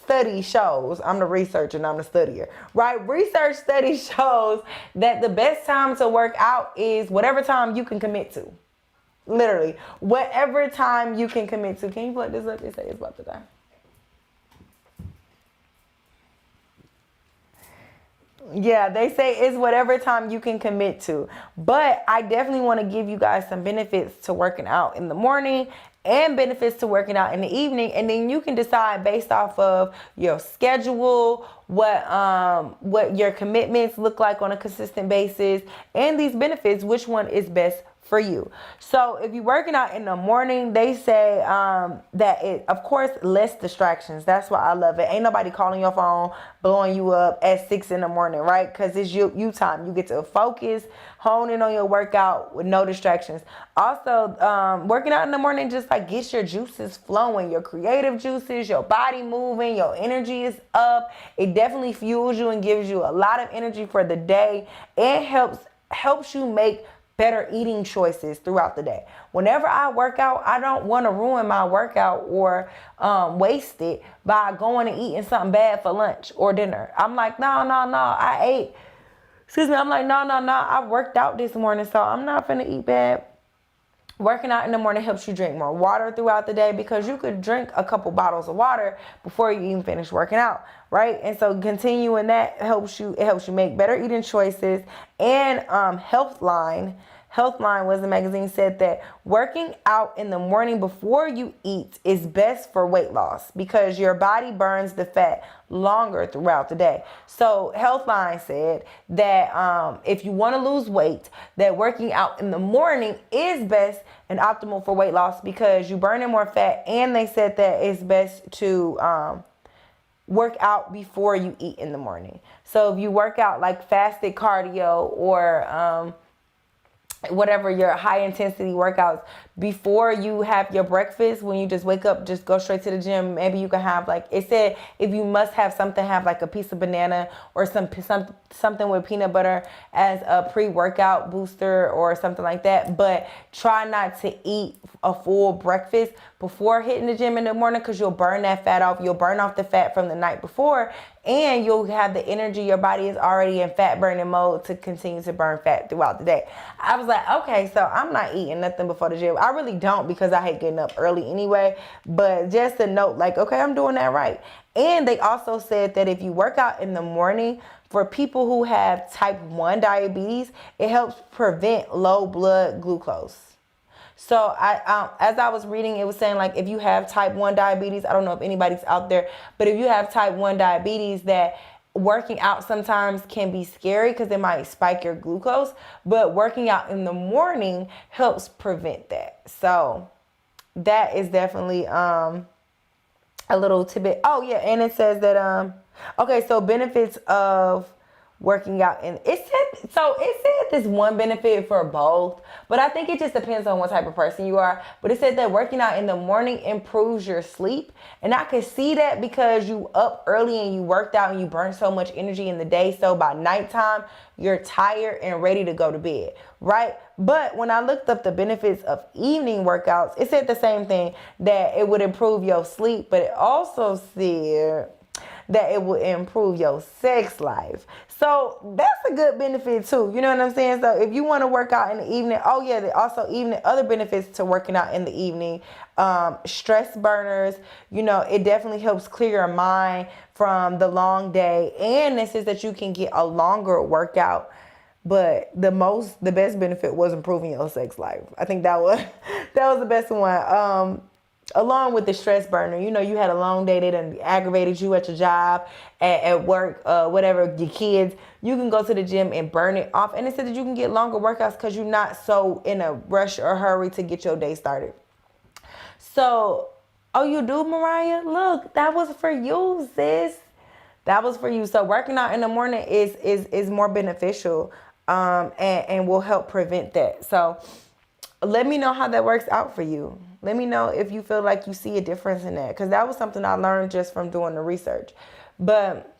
study shows, I'm the researcher and I'm the studier, right? Research study shows that the best time to work out is whatever time you can commit to. Literally, whatever time you can commit to. Can you plug this up? They say it's about to die. Yeah, they say it's whatever time you can commit to. But I definitely want to give you guys some benefits to working out in the morning and benefits to working out in the evening, and then you can decide based off of your schedule, what your commitments look like on a consistent basis, and these benefits, which one is best for you. So if you're working out in the morning, they say that it, of course, less distractions. That's why I love it. Ain't nobody calling your phone, blowing you up at 6 in the morning, right? Because it's you time. You get to focus, hone in on your workout with no distractions. Also, working out in the morning just like gets your juices flowing, your creative juices, your body moving, your energy is up. It definitely fuels you and gives you a lot of energy for the day. It helps you make better eating choices throughout the day. Whenever I work out, I don't want to ruin my workout or waste it by going and eating something bad for lunch or dinner. I'm like, no, I ate. Excuse me. I'm like, no, I worked out this morning, so I'm not finna eat bad. Working out in the morning helps you drink more water throughout the day, because you could drink a couple bottles of water before you even finish working out, right? And so continuing that helps you. It helps you make better eating choices. And Healthline was the magazine said that working out in the morning before you eat is best for weight loss because your body burns the fat longer throughout the day. So Healthline said that if you want to lose weight, that working out in the morning is best and optimal for weight loss because you burn in more fat. And they said that it's best to work out before you eat in the morning. So if you work out like fasted cardio or whatever your high intensity workouts before you have your breakfast, when you just wake up, just go straight to the gym. Maybe you can have, like it said, if you must have something, have like a piece of banana or something with peanut butter as a pre-workout booster or something like that. But try not to eat a full breakfast before hitting the gym in the morning, because you'll burn that fat off. You'll burn off the fat from the night before, and you'll have the energy. Your body is already in fat burning mode to continue to burn fat throughout the day. I was like, okay, so I'm not eating nothing before the gym. I really don't, because I hate getting up early anyway. But just a note, like, okay, I'm doing that right. And they also said that if you work out in the morning, for people who have type 1 diabetes, it helps prevent low blood glucose. So as I was reading, it was saying like if you have type 1 diabetes, I don't know if anybody's out there, but if you have type 1 diabetes, that working out sometimes can be scary because it might spike your glucose, but working out in the morning helps prevent that. So that is definitely a little tidbit. Oh yeah, and it says that okay, so benefits of working out, and it said this one benefit for both, but I think it just depends on what type of person you are. But it said that working out in the morning improves your sleep, and I could see that because you up early and you worked out and you burn so much energy in the day, so by nighttime you're tired and ready to go to bed, right? But when I looked up the benefits of evening workouts, it said the same thing, that it would improve your sleep, but it also said that it will improve your sex life. So that's a good benefit too. You know what I'm saying? So if you want to work out in the evening, oh yeah, also evening other benefits to working out in the evening, stress burners. You know, it definitely helps clear your mind from the long day, and this is that you can get a longer workout. But the best benefit was improving your sex life. I think that was the best one. Along with the stress burner, you know, you had a long day, they done aggravated you at your job, at work, whatever, your kids, you can go to the gym and burn it off. And it said that you can get longer workouts because you're not so in a rush or hurry to get your day started. So, oh, you do, Mariah? Look, that was for you, sis. That was for you. So working out in the morning is more beneficial, and will help prevent that. So let me know how that works out for you. Let me know if you feel like you see a difference in that, because that was something I learned just from doing the research. But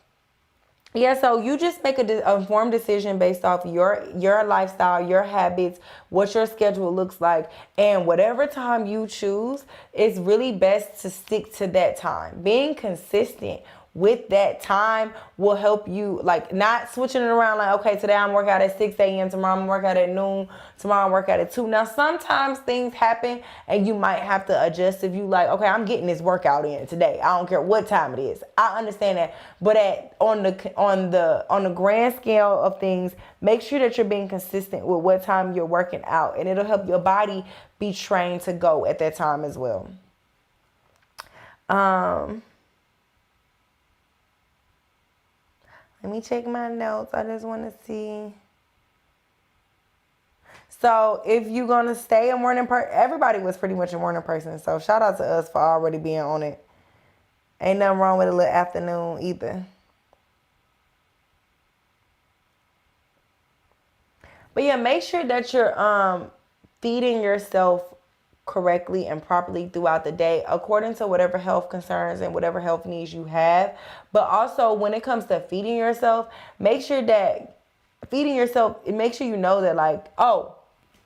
yeah, so you just make an informed decision based off your lifestyle, your habits, what your schedule looks like, and whatever time you choose, it's really best to stick to that time. Being consistent with that time will help you, like not switching it around like, okay, today I'm working out at 6 a.m., tomorrow I'm working out at noon, tomorrow I'm working out at 2. Now, sometimes things happen and you might have to adjust if you like, okay, I'm getting this workout in today. I don't care what time it is. I understand that. But on the grand scale of things, make sure that you're being consistent with what time you're working out, and it'll help your body be trained to go at that time as well. Let me check my notes. I just want to see. So if you're going to stay a morning person, everybody was pretty much a morning person. So shout out to us for already being on it. Ain't nothing wrong with a little afternoon either. But yeah, make sure that you're feeding yourself correctly and properly throughout the day according to whatever health concerns and whatever health needs you have. But also when it comes to feeding yourself, make sure that make sure you know that, like, oh,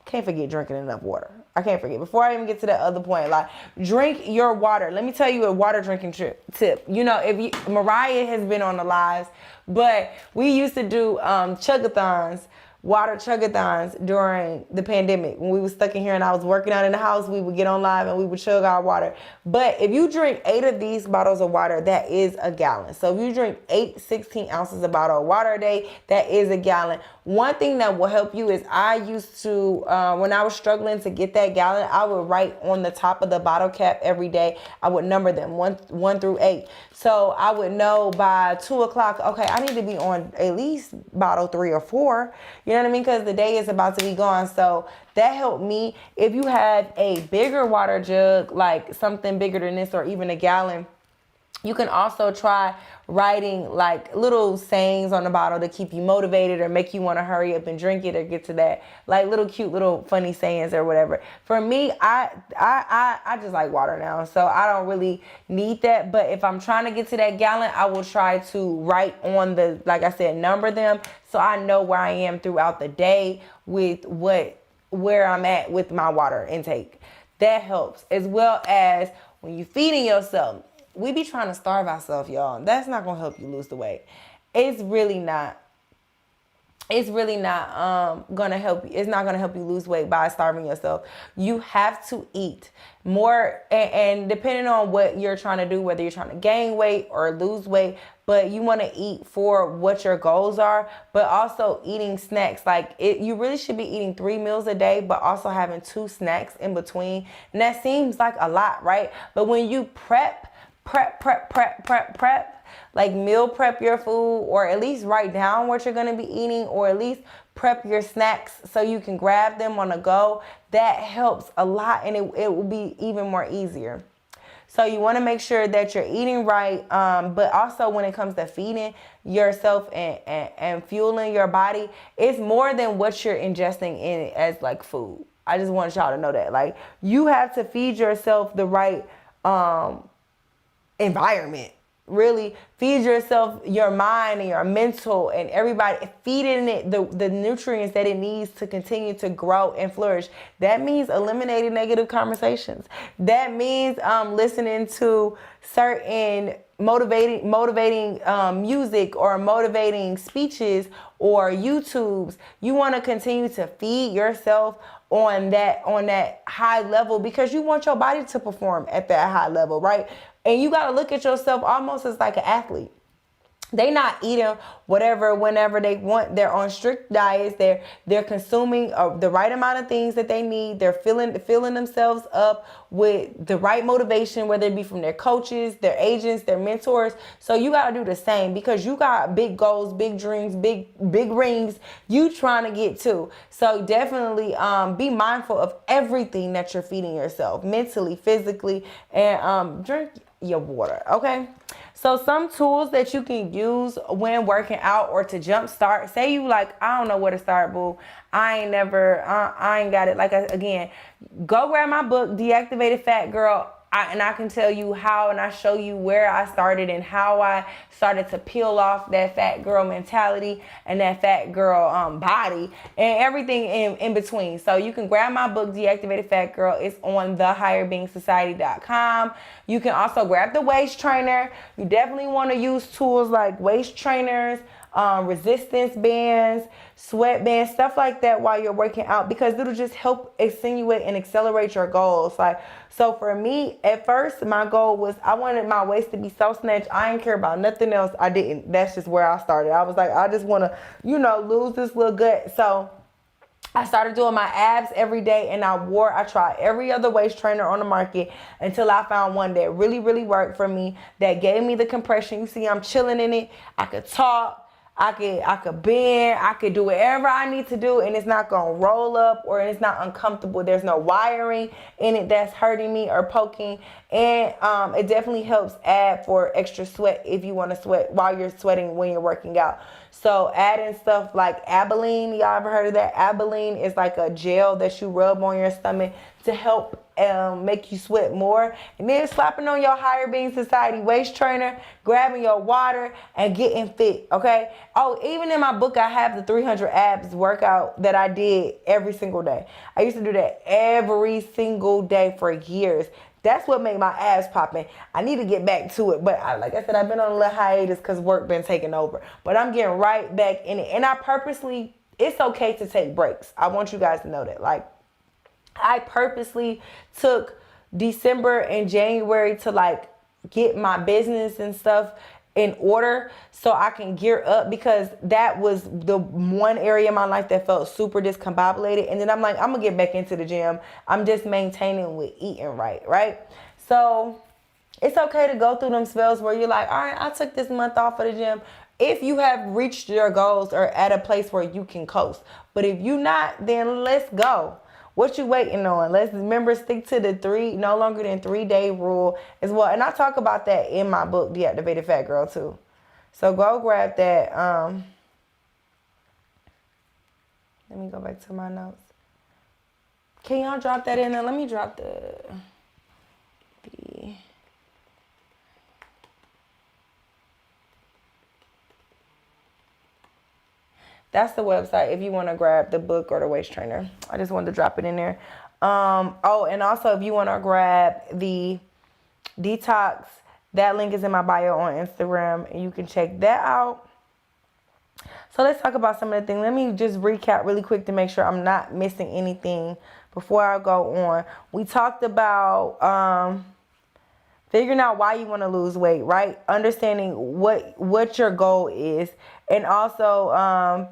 can't forget drinking enough water. I can't forget. Before I even get to that other point, like, drink your water. Let me tell you a water drinking tip. You know, Mariah has been on the lives, but we used to do chug-a-thons, water chug-a-thons during the pandemic. When we were stuck in here and I was working out in the house, we would get on live and we would chug our water. But if you drink 8 of these bottles of water, that is a gallon. So if you drink 16 ounces of bottle of water a day, that is a gallon. One thing that will help you is I used to, when I was struggling to get that gallon, I would write on the top of the bottle cap every day. I would number them 1 through 8. So I would know by 2 o'clock, okay, I need to be on at least bottle 3 or 4. You know what I mean? Because the day is about to be gone. So that helped me. If you have a bigger water jug, like something bigger than this or even a gallon, you can also try writing like little sayings on the bottle to keep you motivated or make you want to hurry up and drink it or get to that, like little cute little funny sayings or whatever. For me, I just like water now, so I don't really need that. But if I'm trying to get to that gallon, I will try to write on the, like I said, number them so I know where I am throughout the day with where I'm at with my water intake. That helps, as well as when you're feeding yourself. We be trying to starve ourselves, y'all. That's not going to help you lose the weight. It's really not going to help you. It's not going to help you lose weight by starving yourself. You have to eat more, and depending on what you're trying to do, whether you're trying to gain weight or lose weight, but you want to eat for what your goals are, but also eating snacks. Like you really should be eating 3 meals a day, but also having 2 snacks in between. And that seems like a lot, right? But when you prep, like meal prep your food, or at least write down what you're going to be eating, or at least prep your snacks so you can grab them on the go, that helps a lot, and it will be even more easier. So you want to make sure that you're eating right, but also when it comes to feeding yourself and fueling your body, it's more than what you're ingesting in it as like food. I just want y'all to know that, like, you have to feed yourself the right environment. Really feed yourself, your mind and your mental and everybody, feeding it the nutrients that it needs to continue to grow and flourish. That means eliminating negative conversations. That means listening to certain motivating music or motivating speeches or YouTubes. You want to continue to feed yourself on that high level, because you want your body to perform at that high level, right? And you got to look at yourself almost as like an athlete. They not eating whatever, whenever they want. They're on strict diets. They're consuming the right amount of things that they need. They're filling themselves up with the right motivation, whether it be from their coaches, their agents, their mentors. So you got to do the same, because you got big goals, big dreams, big rings you trying to get to. So definitely be mindful of everything that you're feeding yourself, mentally, physically, and drink your water, okay? So some tools that you can use when working out or to jumpstart. Say you like, I don't know where to start, boo. I ain't got it. Again, go grab my book, Deactivated Fat Girl. I can tell you how, and I show you where I started and how I started to peel off that fat girl mentality and that fat girl body and everything in between. So you can grab my book, Deactivated Fat Girl. It's on thehigherbeingssociety.com. You can also grab the waist trainer. You definitely want to use tools like waist trainers, resistance bands, sweatbands, stuff like that while you're working out, because it'll just help accentuate and accelerate your goals. Like, so for me, at first, my goal was I wanted my waist to be so snatched. I didn't care about nothing else. I didn't. That's just where I started. I was like, I just want to, lose this little gut. So I started doing my abs every day, and I tried every other waist trainer on the market until I found one that really, really worked for me, that gave me the compression. You see, I'm chilling in it. I could talk. I could bend, I could do whatever I need to do, and it's not gonna roll up or it's not uncomfortable. There's no wiring in it that's hurting me or poking. And it definitely helps add for extra sweat if you want to sweat while you're sweating when you're working out. So adding stuff like Abilene, y'all ever heard of that? Abilene is like a gel that you rub on your stomach to help make you sweat more. And then slapping on your Higher Being Society waist trainer, grabbing your water, and getting fit, okay? Oh, even in my book, I have the 300 abs workout that I did every single day. I used to do that every single day for years. That's what made my abs popping. I need to get back to it. But like I said, I've been on a little hiatus because work been taking over. But I'm getting right back in it. And it's okay to take breaks. I want you guys to know that. Like, I purposely took December and January to get my business and stuff in order so I can gear up, because that was the one area in my life that felt super discombobulated. And then I'm like, I'm gonna get back into the gym. I'm just maintaining with eating right? So it's okay to go through them spells where you're like, all right, I took this month off of the gym. If you have reached your goals or at a place where you can coast. But if you not, then let's go. What you waiting on? Let's remember, stick to the no longer than 3 day rule as well. And I talk about that in my book, Deactivated Fat Girl, too. So go grab that. Let me go back to my notes. Can y'all drop that in there? Let me drop the That's the website if you want to grab the book or the waist trainer. I just wanted to drop it in there. Oh, and also if you want to grab the detox, that link is in my bio on Instagram, and you can check that out. So let's talk about some of the things. Let me just recap really quick to make sure I'm not missing anything before I go on. We talked about figuring out why you want to lose weight, right? Understanding what your goal is, and also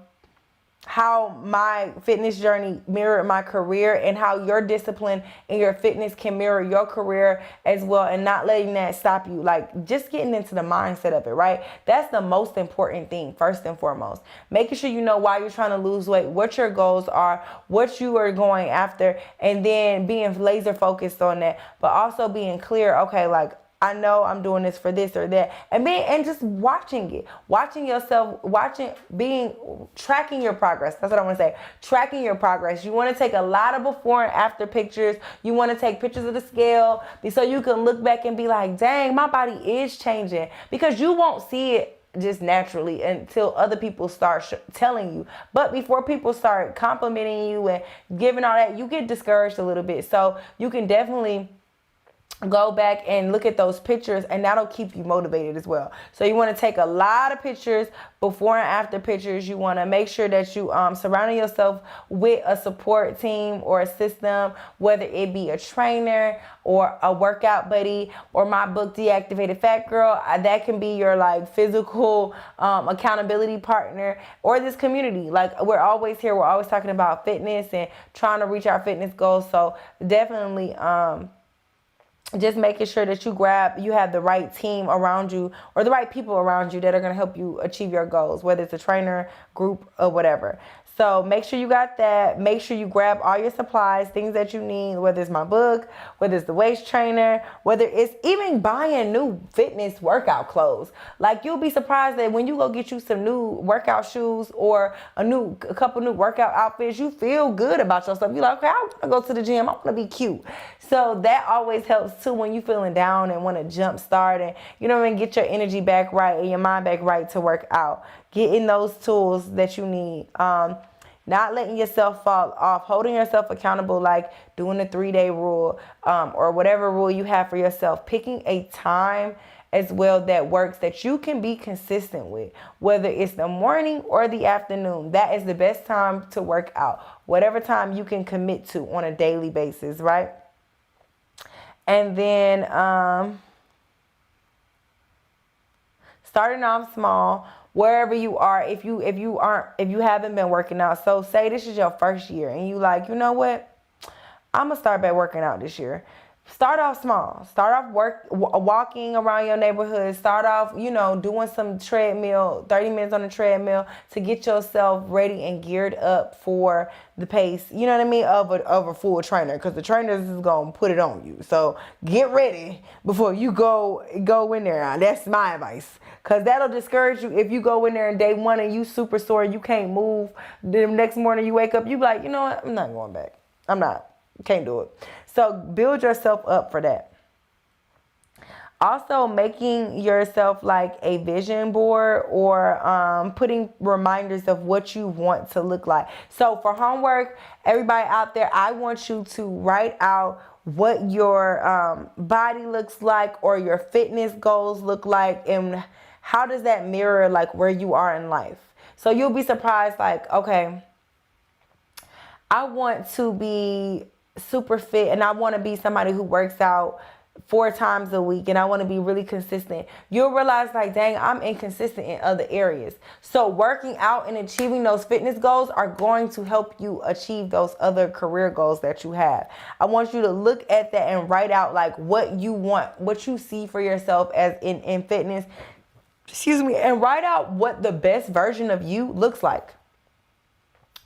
how my fitness journey mirrored my career, and how your discipline and your fitness can mirror your career as well, and not letting that stop you. Like, just getting into the mindset of it, right? That's the most important thing, first and foremost. Making sure you know why you're trying to lose weight, what your goals are, what you are going after, and then being laser focused on that, but also being clear, okay, like, I know I'm doing this for this or that, and just watching yourself, tracking your progress. That's what I want to say. Tracking your progress. You want to take a lot of before and after pictures. You want to take pictures of the scale so you can look back and be like, dang, my body is changing, because you won't see it just naturally until other people start telling you. But before people start complimenting you and giving all that, you get discouraged a little bit. So you can definitely go back and look at those pictures, and that'll keep you motivated as well. So you want to take a lot of pictures, before and after pictures. You want to make sure that you surrounding yourself with a support team or a system, whether it be a trainer or a workout buddy, or my book, Deactivated Fat Girl. That can be your physical accountability partner, or this community. Like, we're always here. We're always talking about fitness and trying to reach our fitness goals. So definitely just making sure that you have the right team around you, or the right people around you that are going to help you achieve your goals, whether it's a trainer, group, or whatever. So make sure you got that. Make sure you grab all your supplies, things that you need, whether it's my book, whether it's the waist trainer, whether it's even buying new fitness workout clothes. Like, you'll be surprised that when you go get you some new workout shoes or a couple new workout outfits, you feel good about yourself. You're like, okay, I want to go to the gym. I want to be cute. So that always helps too when you're feeling down and want to jump start and, you know what I mean, get your energy back right and your mind back right to work out. Getting those tools that you need. Not letting yourself fall off, holding yourself accountable, like doing the 3-day rule, or whatever rule you have for yourself. Picking a time as well that works, that you can be consistent with, whether it's the morning or the afternoon. That is the best time to work out. Whatever time you can commit to on a daily basis, right? And then starting off small, wherever you are, if you haven't been working out. So say this is your first year and you like, you know what? I'm gonna start back working out this year. Start off small. Start off walking around your neighborhood. Start off, doing some treadmill, 30 minutes on the treadmill to get yourself ready and geared up for the pace, you know what I mean, of a full trainer, because the trainers is going to put it on you. So get ready before you go in there. That's my advice, because that'll discourage you if you go in there on day one and you super sore, you can't move. The next morning you wake up, you be like, you know what, I'm not going back. Can't do it. So build yourself up for that. Also, making yourself like a vision board, or putting reminders of what you want to look like. So for homework, everybody out there, I want you to write out what your body looks like, or your fitness goals look like, and how does that mirror like where you are in life. So you'll be surprised, like, okay, I want to be super fit and I want to be somebody who works out 4 times a week and I want to be really consistent. You'll realize, like, dang, I'm inconsistent in other areas. So working out and achieving those fitness goals are going to help you achieve those other career goals that you have. I want you to look at that and write out like what you want, what you see for yourself as in fitness. And write out what the best version of you looks like.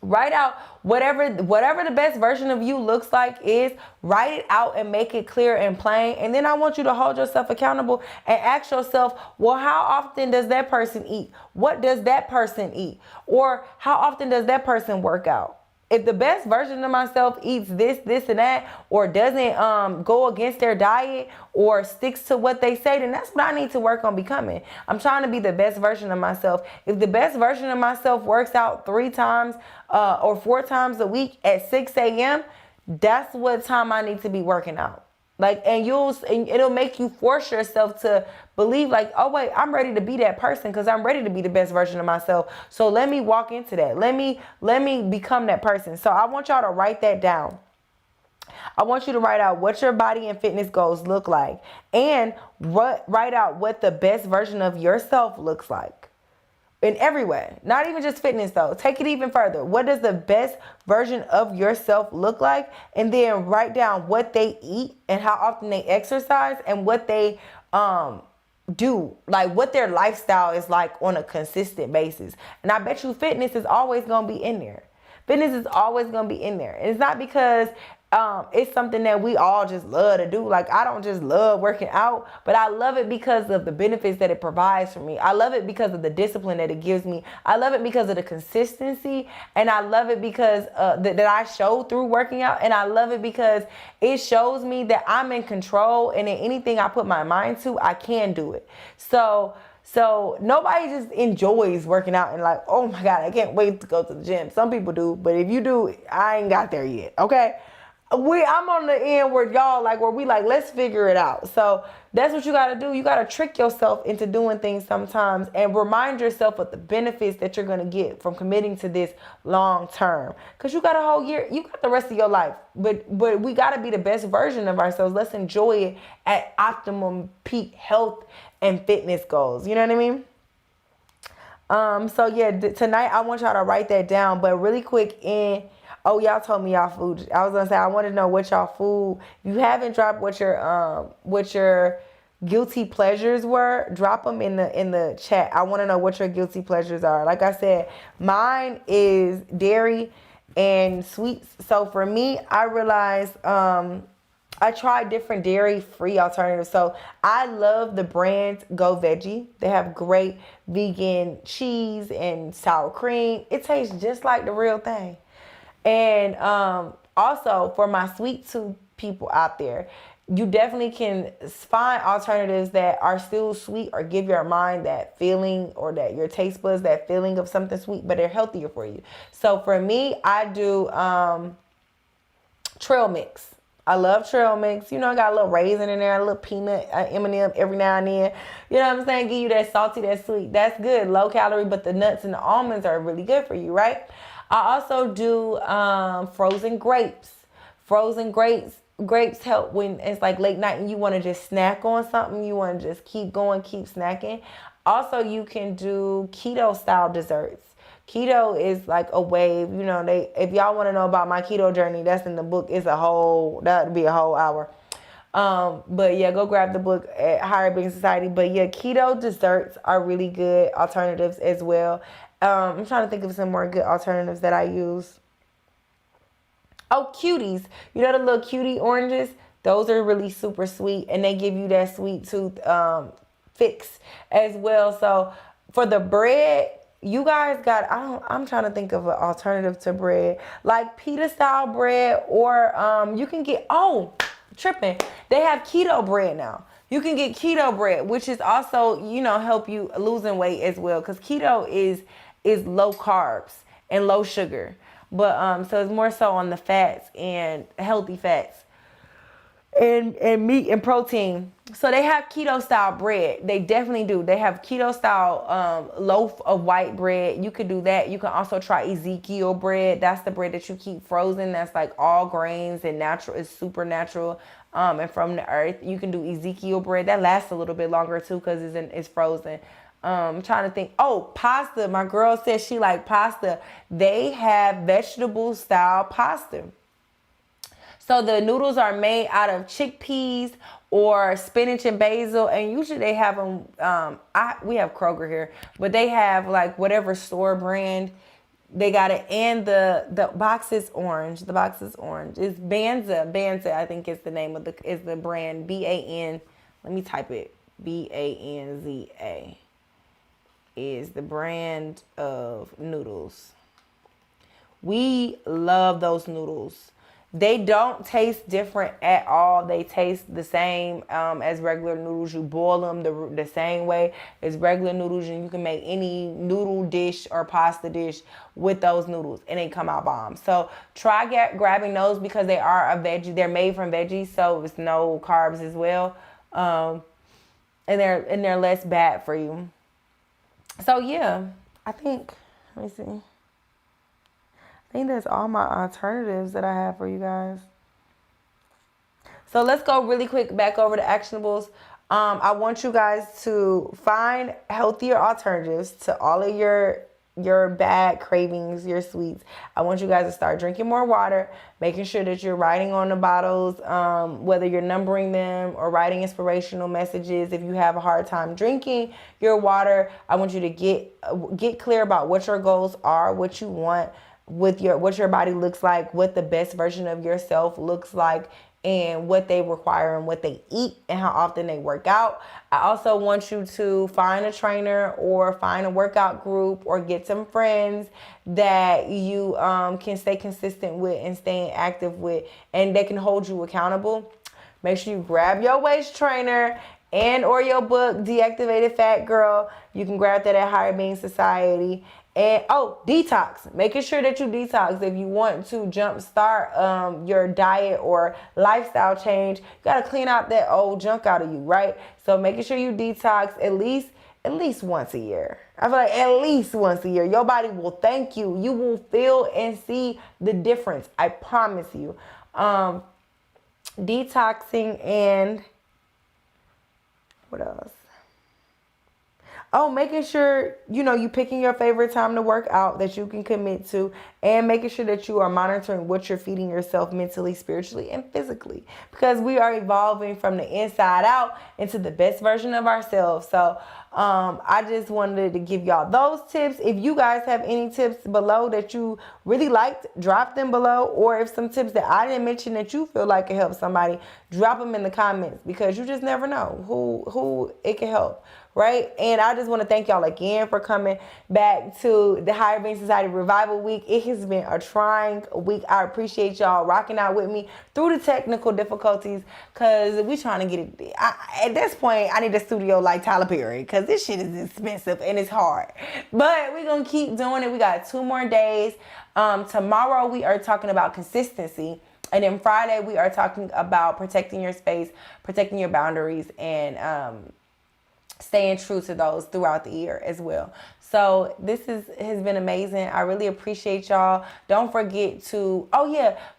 Write out whatever the best version of you looks like is. Write it out and make it clear and plain. And then I want you to hold yourself accountable and ask yourself, well, how often does that person eat? What does that person eat? Or how often does that person work out? If the best version of myself eats this, and that, or doesn't go against their diet or sticks to what they say, then that's what I need to work on becoming. I'm trying to be the best version of myself. If the best version of myself works out 3 times or 4 times a week at 6 a.m., that's what time I need to be working out. Like, and it'll make you force yourself to believe like, oh wait, I'm ready to be that person because I'm ready to be the best version of myself. So let me walk into that. Let me become that person. So I want y'all to write that down. I want you to write out what your body and fitness goals look like, and write out what the best version of yourself looks like. In every way, not even just fitness though. Take it even further. What does the best version of yourself look like? And then write down what they eat and how often they exercise and what they do, like what their lifestyle is like on a consistent basis. And I bet you fitness is always going to be in there. Fitness is always going to be in there. And it's not because it's something that we all just love to do. Like, I don't just love working out, but I love it because of the benefits that it provides for me. I love it because of the discipline that it gives me. I love it because of the consistency, and I love it because that I show through working out, and I love it because it shows me that I'm in control, and in anything I put my mind to, I can do it. So nobody just enjoys working out and like, oh my God, I can't wait to go to the gym. Some people do, but if you do, I ain't got there yet, okay? I'm on the end where y'all like, where we like, let's figure it out. So that's what you got to do. You got to trick yourself into doing things sometimes and remind yourself of the benefits that you're going to get from committing to this long term. Because you got a whole year, you got the rest of your life. But we got to be the best version of ourselves. Let's enjoy it at optimum peak health and fitness goals. You know what I mean? So yeah, tonight I want y'all to write that down. But really quick oh, y'all told me y'all food. I was gonna say I want to know what y'all food. If you haven't dropped what your guilty pleasures were, drop them in the chat. I want to know what your guilty pleasures are. Like I said, mine is dairy and sweets. So for me, I realized I tried different dairy-free alternatives. So I love the brand Go Veggie. They have great vegan cheese and sour cream. It tastes just like the real thing. And also for my sweet tooth people out there, you definitely can find alternatives that are still sweet or give your mind that feeling, or that your taste buds that feeling of something sweet, but they're healthier for you. So for me, I do trail mix. I love trail mix. You know, I got a little raisin in there, a little peanut, M&M every now and then. You know what I'm saying? Give you that salty, that sweet. That's good. Low calorie, but the nuts and the almonds are really good for you, right? I also do frozen grapes. Frozen grapes help when it's like late night and you want to just snack on something. You want to just keep going, keep snacking. Also, you can do keto style desserts. Keto is like a wave. You know, if y'all want to know about my keto journey, that's in the book. That'd be a whole hour. But yeah, go grab the book at Higher Being Society. But yeah, keto desserts are really good alternatives as well. I'm trying to think of some more good alternatives that I use. Oh, cuties. You know the little cutie oranges? Those are really super sweet, and they give you that sweet tooth fix as well. So for the bread, you guys got, I'm trying to think of an alternative to bread. Like pita style bread, or you can get, tripping. They have keto bread now. You can get keto bread, which is also, you know, help you losing weight as well. Because keto is low carbs and low sugar. But so it's more so on the fats and healthy fats and meat and protein. So they have keto style bread. They definitely do. They have keto style loaf of white bread. You could do that. You can also try Ezekiel bread. That's the bread that you keep frozen. That's like all grains and natural. It's super natural and from the earth. You can do Ezekiel bread. That lasts a little bit longer too because it's frozen. I'm trying to think. Oh, pasta. My girl said she liked pasta. They have vegetable style pasta. So the noodles are made out of chickpeas or spinach and basil, and usually they have them. We have Kroger here, but they have like whatever store brand. They got it, and the box is orange. The box is orange. It's Banza. Banza, I think is the name of the brand. BAN. Let me type it. BANZA is the brand of noodles. We love those noodles. They don't taste different at all. They taste the same as regular noodles. You boil them the same way as regular noodles, and you can make any noodle dish or pasta dish with those noodles, and they come out bomb. So try grabbing those because they are a veggie. They're made from veggies, so it's no carbs as well, and they're less bad for you. So yeah, I think, let me see. I think that's all my alternatives that I have for you guys. So let's go really quick back over to actionables. I want you guys to find healthier alternatives to all of your bad cravings, your sweets. I want you guys to start drinking more water, making sure that you're writing on the bottles, whether you're numbering them or writing inspirational messages. If you have a hard time drinking your water, I want you to get clear about what your goals are, what you want with what your body looks like, what the best version of yourself looks like, and what they require and what they eat and how often they work out. I also want you to find a trainer or find a workout group or get some friends that you can stay consistent with and staying active with, and they can hold you accountable. Make sure you grab your waist trainer and or your book, Deactivated Fat Girl. You can grab that at Higher Being Society. And detox. Making sure that you detox. If you want to jumpstart your diet or lifestyle change, you gotta clean out that old junk out of you, right? So making sure you detox at least once a year. I feel like at least once a year. Your body will thank you. You will feel and see the difference. I promise you. Detoxing, and what else? making sure, you picking your favorite time to work out that you can commit to, and making sure that you are monitoring what you're feeding yourself mentally, spiritually, and physically, because we are evolving from the inside out into the best version of ourselves. So I just wanted to give y'all those tips. If you guys have any tips below that you really liked, drop them below. Or if some tips that I didn't mention that you feel like can help somebody, drop them in the comments, because you just never know who it can help, right? And I just want to thank y'all again for coming back to the Higher Being Society Revival Week. It has been a trying week. I appreciate y'all rocking out with me through the technical difficulties, because we trying to get it. At this point, I need a studio like Tyler Perry, because this shit is expensive and it's hard. But we're going to keep doing it. We got 2 more days. Tomorrow we are talking about consistency. And then Friday we are talking about protecting your space, protecting your boundaries, and staying true to those throughout the year as well. So this has been amazing. I really appreciate y'all. Don't forget to,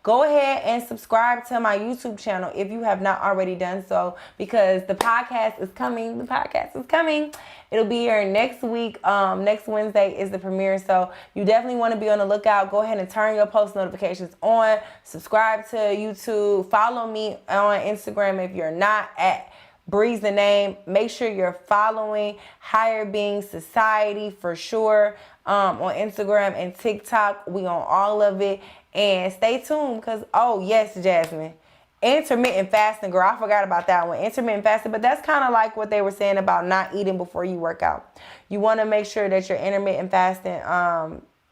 go ahead and subscribe to my YouTube channel if you have not already done so, because the podcast is coming. It'll be here next week. Next Wednesday is the premiere. So you definitely want to be on the lookout. Go ahead and turn your post notifications on. Subscribe to YouTube. Follow me on Instagram if you're not at Breeze the name. Make sure you're following Higher Being Society for sure on Instagram and TikTok. We on all of it. And stay tuned, because, yes, Jasmine, intermittent fasting, girl, I forgot about that one. Intermittent fasting, but that's kind of like what they were saying about not eating before you work out. You want to make sure that you're intermittent fasting.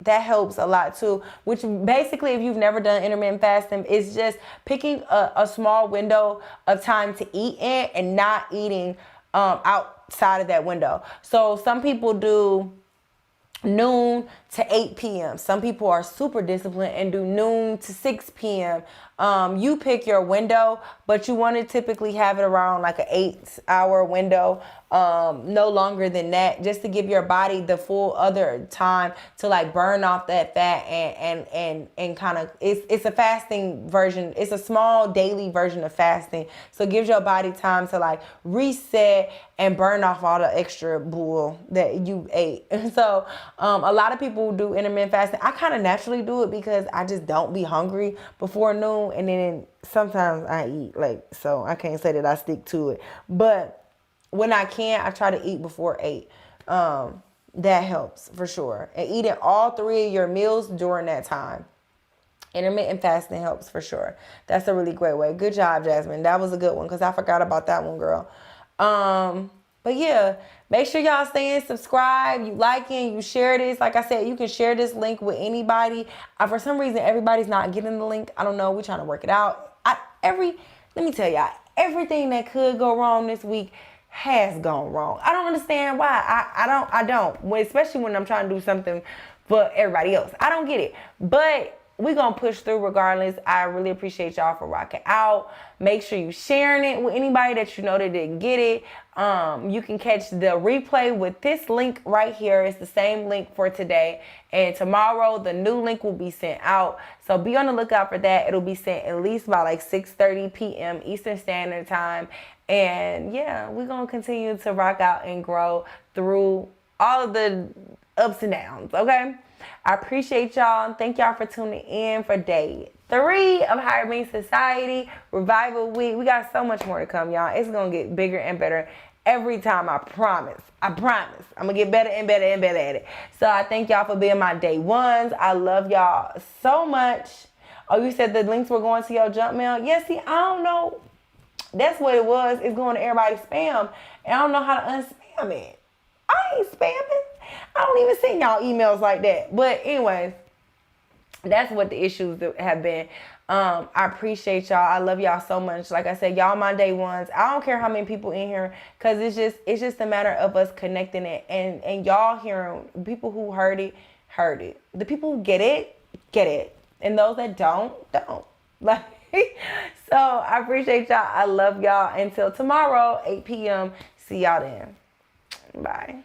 That helps a lot too, which basically, if you've never done intermittent fasting, is just picking a small window of time to eat in and not eating outside of that window. So some people do noon to 8 p.m. Some people are super disciplined and do noon to 6 p.m. You pick your window, but you want to typically have it around like an 8-hour window, no longer than that, just to give your body the full other time to like burn off that fat and kind of, it's a fasting version. It's a small daily version of fasting. So it gives your body time to like reset and burn off all the extra bull that you ate. So a lot of people do intermittent fasting. I kind of naturally do it because I just don't be hungry before noon, and then sometimes I eat, so I can't say that I stick to it. But when I can, I try to eat before 8. That helps for sure. And eating all 3 of your meals during that time. Intermittent fasting helps for sure. That's a really great way. Good job, Jasmine. That was a good one, because I forgot about that one, girl. But yeah, make sure y'all stay in, subscribe, you liking, you share this. Like I said, you can share this link with anybody. For some reason, everybody's not getting the link. I don't know. We're trying to work it out. Let me tell y'all, everything that could go wrong this week has gone wrong. I don't understand why. I don't. Especially when I'm trying to do something for everybody else. I don't get it. But we're going to push through regardless. I really appreciate y'all for rocking out. Make sure you sharing it with anybody that you know that didn't get it. You can catch the replay with this link right here. It's the same link for today. And tomorrow, the new link will be sent out. So be on the lookout for that. It'll be sent at least by like 6:30 p.m. Eastern Standard Time. And yeah, we're going to continue to rock out and grow through all of the ups and downs, okay? I appreciate y'all. Thank y'all for tuning in for day 3 of Higher Being Society Revival Week. We got so much more to come, y'all. It's going to get bigger and better every time, I promise. I'm going to get better and better and better at it. So I thank y'all for being my day ones. I love y'all so much. Oh, you said the links were going to your junk mail? Yeah, see, I don't know. That's what it was. It's going to everybody's spam. And I don't know how to unspam it. I ain't spamming. I don't even send y'all emails like that. But anyways, that's what the issues have been. I appreciate y'all. I love y'all so much. Like I said, y'all my day ones. I don't care how many people in here, because it's just a matter of us connecting it. And y'all hearing, people who heard it. The people who get it. And those that don't. Like, so I appreciate y'all. I love y'all. Until tomorrow, 8 p.m. See y'all then. Bye.